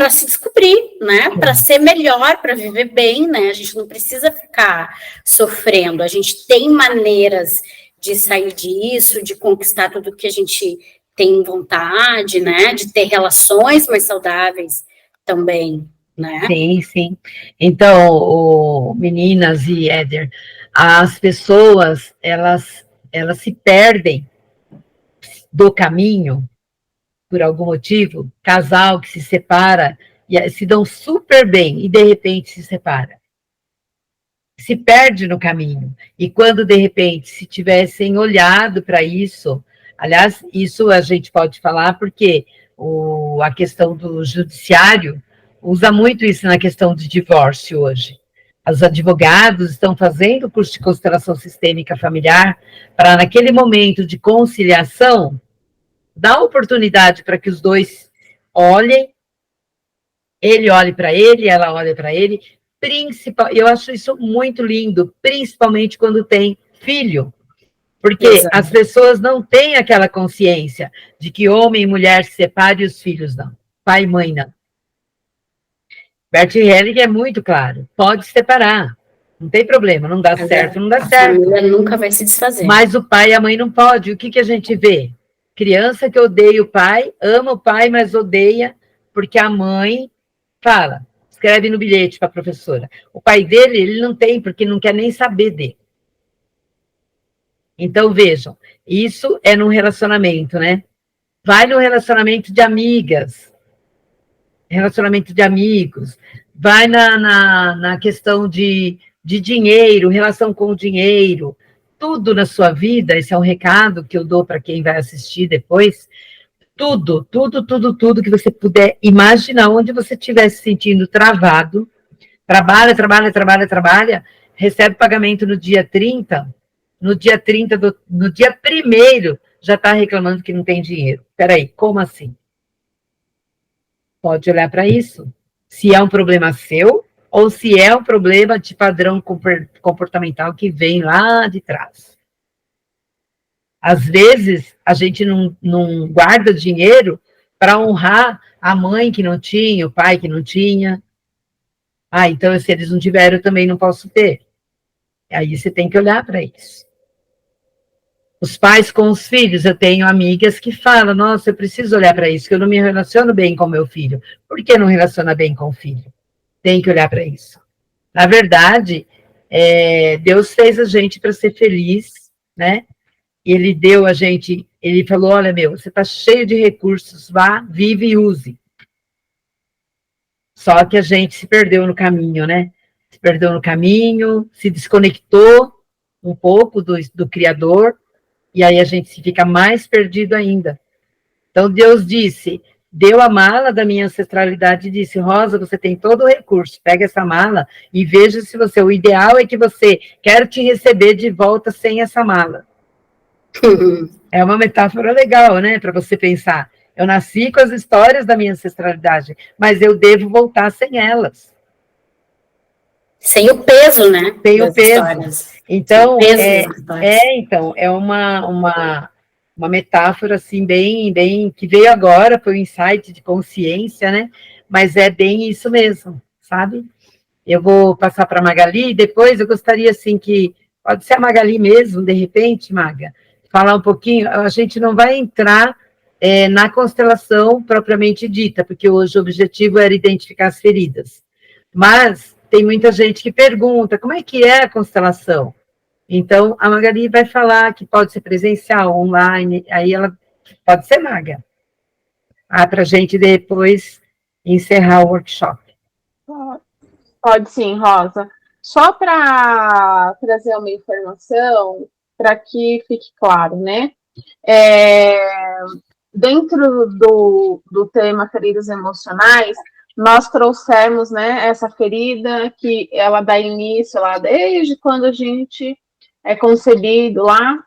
se descobrir, né? Para ser melhor, para viver bem, né? A gente não precisa ficar sofrendo. A gente tem maneiras de sair disso, de conquistar tudo que a gente tem vontade, né? De ter relações mais saudáveis também, né? Sim, sim. Então, meninas e Éder, as pessoas, elas se perdem do caminho, por algum motivo, casal que se separa, e se dão super bem, e de repente se separa. Se perde no caminho. E quando, de repente, se tivessem olhado para isso, aliás, isso a gente pode falar porque a questão do judiciário usa muito isso na questão de divórcio hoje. Os advogados estão fazendo o curso de constelação sistêmica familiar para, naquele momento de conciliação, dar oportunidade para que os dois olhem, ele olhe para ele, ela olhe para ele. Eu acho isso muito lindo, principalmente quando tem filho, porque as pessoas não têm aquela consciência de que homem e mulher se separam e os filhos não, pai e mãe não. Bert Helling é muito claro, pode separar, não tem problema, não dá certo, não dá certo. A família nunca vai se desfazer. Mas o pai e a mãe não podem. O que a gente vê? Criança que odeia o pai, ama o pai, mas odeia porque a mãe fala, escreve no bilhete para a professora. O pai dele, ele não tem, porque não quer nem saber dele. Então, vejam, isso é num relacionamento, né? Vai no relacionamento de amigas, relacionamento de amigos, vai na questão de dinheiro, relação com o dinheiro, tudo na sua vida, esse é um recado que eu dou para quem vai assistir depois, tudo que você puder imaginar, onde você estiver se sentindo travado, trabalha, recebe pagamento no dia 30, no dia 1º, já está reclamando que não tem dinheiro. Peraí, como assim? Pode olhar para isso. Se é um problema seu, ou se é um problema de padrão comportamental que vem lá de trás. Às vezes, a gente não guarda dinheiro para honrar a mãe que não tinha, o pai que não tinha. Então, se eles não tiveram, eu também não posso ter. Aí você tem que olhar para isso. Os pais com os filhos, eu tenho amigas que falam, nossa, eu preciso olhar para isso, que eu não me relaciono bem com meu filho. Por que não relaciona bem com o filho? Tem que olhar para isso. Na verdade, Deus fez a gente para ser feliz, né? Ele deu a gente, ele falou, olha, você está cheio de recursos, vá, vive e use. Só que a gente se perdeu no caminho, né? Se perdeu no caminho, se desconectou um pouco do Criador, e aí a gente fica mais perdido ainda. Então, Deus disse, deu a mala da minha ancestralidade e disse, Rosa, você tem todo o recurso, pega essa mala e veja se você, o ideal é que você quer te receber de volta sem essa mala. É uma metáfora legal, né, para você pensar. Eu nasci com as histórias da minha ancestralidade, mas eu devo voltar sem elas. Sem o peso, né? Sem o peso. Histórias. Então, é uma metáfora, assim, bem, que veio agora, foi um insight de consciência, né? Mas é bem isso mesmo, sabe? Eu vou passar para a Magali, e depois eu gostaria, assim, que, pode ser a Magali mesmo, de repente, Maga, falar um pouquinho, a gente não vai entrar na constelação propriamente dita, porque hoje o objetivo era identificar as feridas, mas tem muita gente que pergunta, como é que é a constelação? Então, a Magali vai falar que pode ser presencial, online, aí ela pode ser, Maga. Para a gente depois encerrar o workshop. Pode sim, Rosa. Só para trazer uma informação, para que fique claro, né? Dentro do tema feridas emocionais, nós trouxemos, né, essa ferida que ela dá início lá desde quando a gente é concebido lá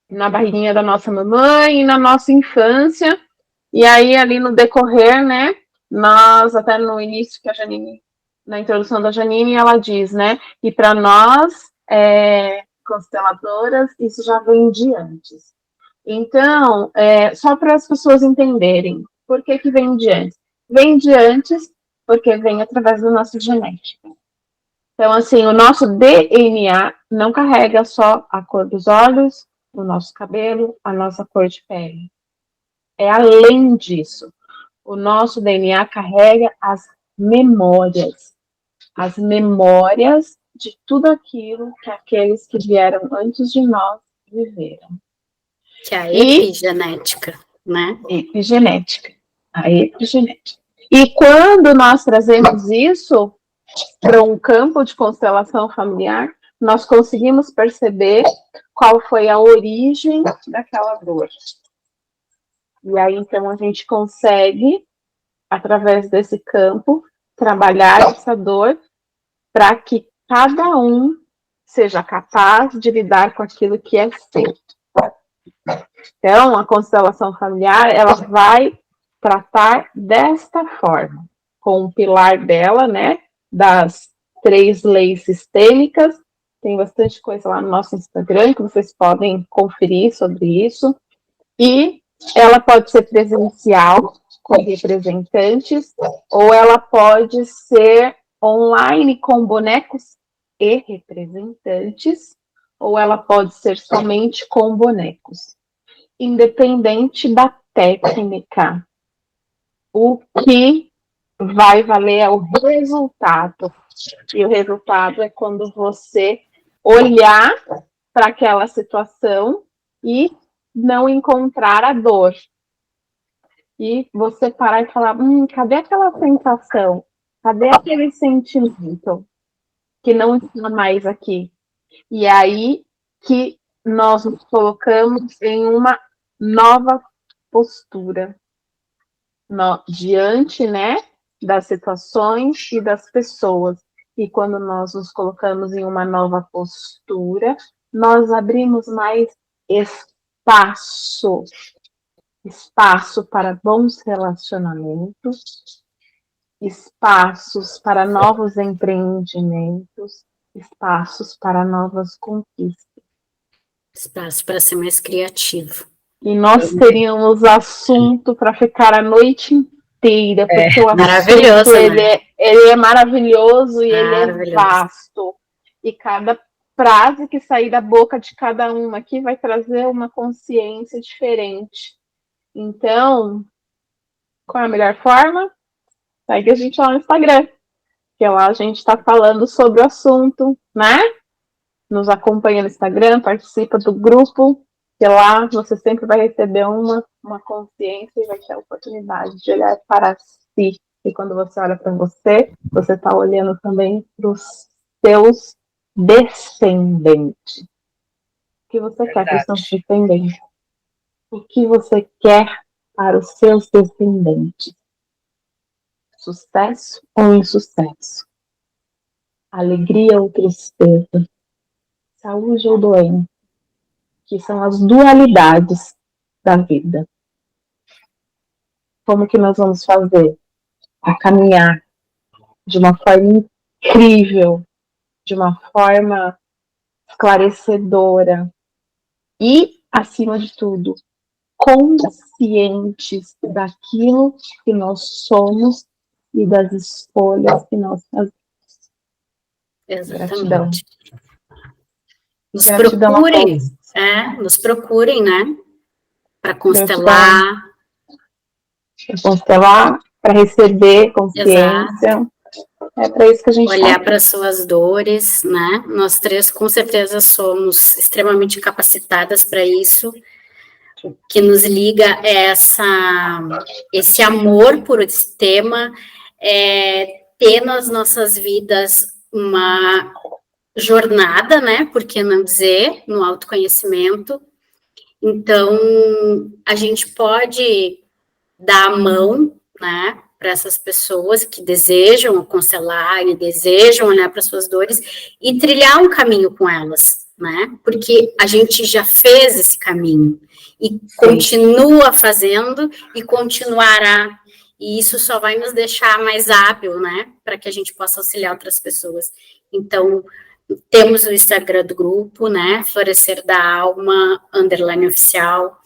na barriguinha da nossa mamãe e na nossa infância, e aí ali no decorrer, né, nós, até no início que a Janine, na introdução da Janine, ela diz, né, e para nós, consteladoras, isso já vem de antes. Então, só para as pessoas entenderem, por que vem de antes? Vem de antes porque vem através da nossa genética. Então, assim, o nosso DNA não carrega só a cor dos olhos, o nosso cabelo, a nossa cor de pele. É além disso. O nosso DNA carrega as memórias de tudo aquilo que aqueles que vieram antes de nós viveram. Que é a epigenética, né? A epigenética. E quando nós trazemos isso para um campo de constelação familiar, nós conseguimos perceber qual foi a origem daquela dor. E aí, então, a gente consegue, através desse campo, trabalhar essa dor para que cada um seja capaz de lidar com aquilo que é seu. Então, a constelação familiar, ela vai tratar desta forma, com o pilar dela, né, das 3 leis sistêmicas. Tem bastante coisa lá no nosso Instagram que vocês podem conferir sobre isso. E ela pode ser presencial, com representantes, ou ela pode ser online com bonecos e representantes, ou ela pode ser somente com bonecos. Independente da técnica, o que vai valer é o resultado. E o resultado é quando você olhar para aquela situação e não encontrar a dor. E você parar e falar, cadê aquela sensação? Cadê aquele sentimento que não está mais aqui? E aí que nós nos colocamos em uma nova postura diante, né, das situações e das pessoas. E quando nós nos colocamos em uma nova postura, nós abrimos mais espaço para bons relacionamentos, espaços para novos empreendimentos, espaços para novas conquistas. Espaço para ser mais criativo. E nós teríamos assunto para ficar a noite inteira, porque o assunto ele é maravilhoso e ele é vasto. E cada frase que sair da boca de cada uma aqui vai trazer uma consciência diferente. Então, qual é a melhor forma? Segue a gente lá no Instagram, que lá a gente está falando sobre o assunto, né? Nos acompanha no Instagram, participa do grupo, que lá você sempre vai receber uma consciência e vai ter a oportunidade de olhar para si. E quando você olha para você está olhando também para os seus descendentes. O que você quer para os seus descendentes? O que você quer para os seus descendentes? Sucesso ou insucesso? Alegria ou tristeza? Saúde ou doença? Que são as dualidades da vida. Como que nós vamos fazer a caminhar de uma forma incrível, de uma forma esclarecedora e, acima de tudo, conscientes daquilo que nós somos e das escolhas que nós fazemos. Exatamente. Gratidão. Nos procurem, né? Para constelar. Para constelar, para receber consciência. Exato. É para isso que a gente olhar para suas dores, né? Nós 3, com certeza, somos extremamente capacitadas para isso. O que nos liga é esse amor por esse tema, ter nas nossas vidas uma jornada, né, por que não dizer, no autoconhecimento. Então, a gente pode dar a mão, né, para essas pessoas que desejam aconselhar e desejam olhar para suas dores e trilhar um caminho com elas, né, porque a gente já fez esse caminho e continua fazendo e continuará, e isso só vai nos deixar mais hábil, né, para que a gente possa auxiliar outras pessoas. Então, temos o Instagram do grupo, né, Florescer da Alma, _oficial,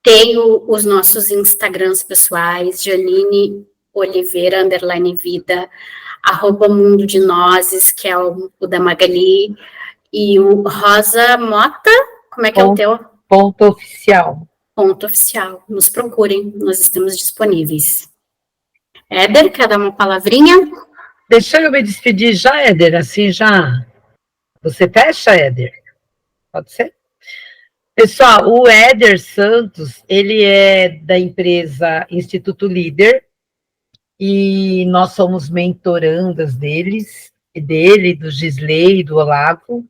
tenho os nossos Instagrams pessoais, Janine Oliveira, _vida, @Mundo de Nozes, que é o da Magali, e o Rosa Mota, como é que é o teu? Ponto oficial. Ponto oficial, nos procurem, nós estamos disponíveis. Éder, quer dar uma palavrinha? Deixa eu me despedir já, Éder, assim já... Você fecha, Éder? Pode ser? Pessoal, o Éder Santos, ele é da empresa Instituto Líder, e nós somos mentorandas dele, do Gisley, do Olavo,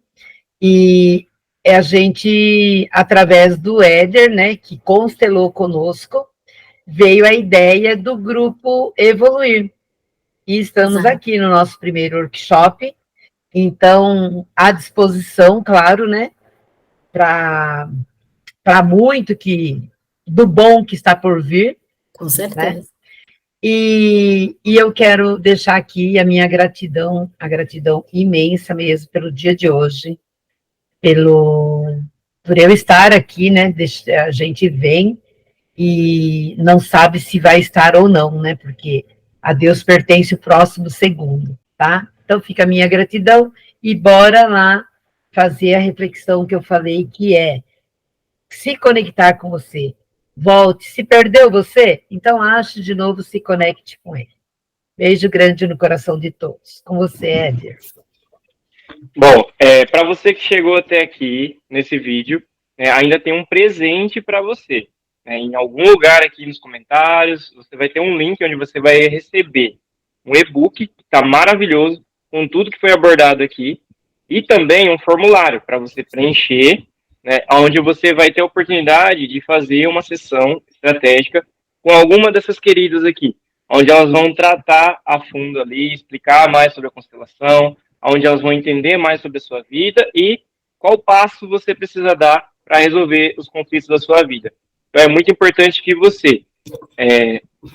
e a gente, através do Éder, né, que constelou conosco, veio a ideia do grupo Evoluir. E estamos aqui no nosso primeiro workshop, então, à disposição, claro, né, para muito do bom que está por vir. Com certeza. Né? E eu quero deixar aqui a minha gratidão, a gratidão imensa mesmo pelo dia de hoje, por eu estar aqui, né, a gente vem e não sabe se vai estar ou não, né, porque a Deus pertence o próximo segundo, tá? Então fica a minha gratidão e bora lá fazer a reflexão que eu falei, que é se conectar com você. Volte, se perdeu você, então ache de novo, se conecte com ele. Beijo grande no coração de todos. Com você, Éder. Bom, para você que chegou até aqui nesse vídeo, ainda tem um presente para você. Em algum lugar aqui nos comentários, você vai ter um link onde você vai receber um e-book que está maravilhoso, com tudo que foi abordado aqui, e também um formulário para você preencher, né, onde você vai ter a oportunidade de fazer uma sessão estratégica com alguma dessas queridas aqui, onde elas vão tratar a fundo ali, explicar mais sobre a constelação, onde elas vão entender mais sobre a sua vida e qual passo você precisa dar para resolver os conflitos da sua vida. Então é muito importante que você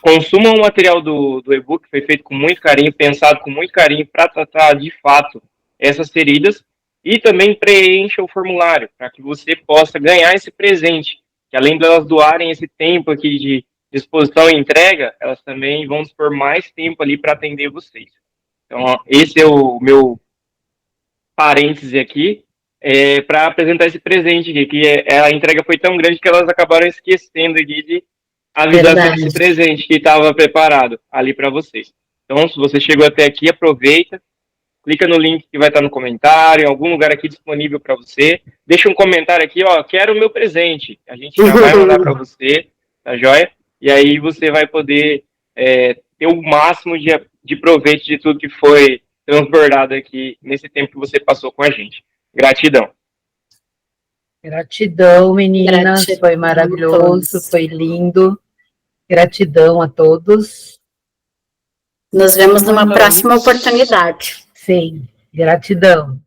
consuma o material do e-book, que foi feito com muito carinho, pensado com muito carinho para tratar de fato essas feridas, e também preencha o formulário para que você possa ganhar esse presente, que além de elas doarem esse tempo aqui de disposição e entrega, elas também vão dispor mais tempo ali para atender vocês. Então, esse é o meu parêntese aqui, para apresentar esse presente aqui, que a entrega foi tão grande que elas acabaram esquecendo aqui de avisar sobre esse presente que estava preparado ali para vocês. Então, se você chegou até aqui, aproveita, clica no link que vai estar no comentário, em algum lugar aqui disponível para você. Deixa um comentário aqui, ó, quero o meu presente. A gente já vai mandar para você, tá joia? E aí você vai poder ter o máximo de proveito de tudo que foi transbordado aqui nesse tempo que você passou com a gente. Gratidão. Gratidão, meninas. Gratidão, foi maravilhoso, foi lindo. Gratidão a todos. Nos vemos numa próxima oportunidade. Sim, gratidão.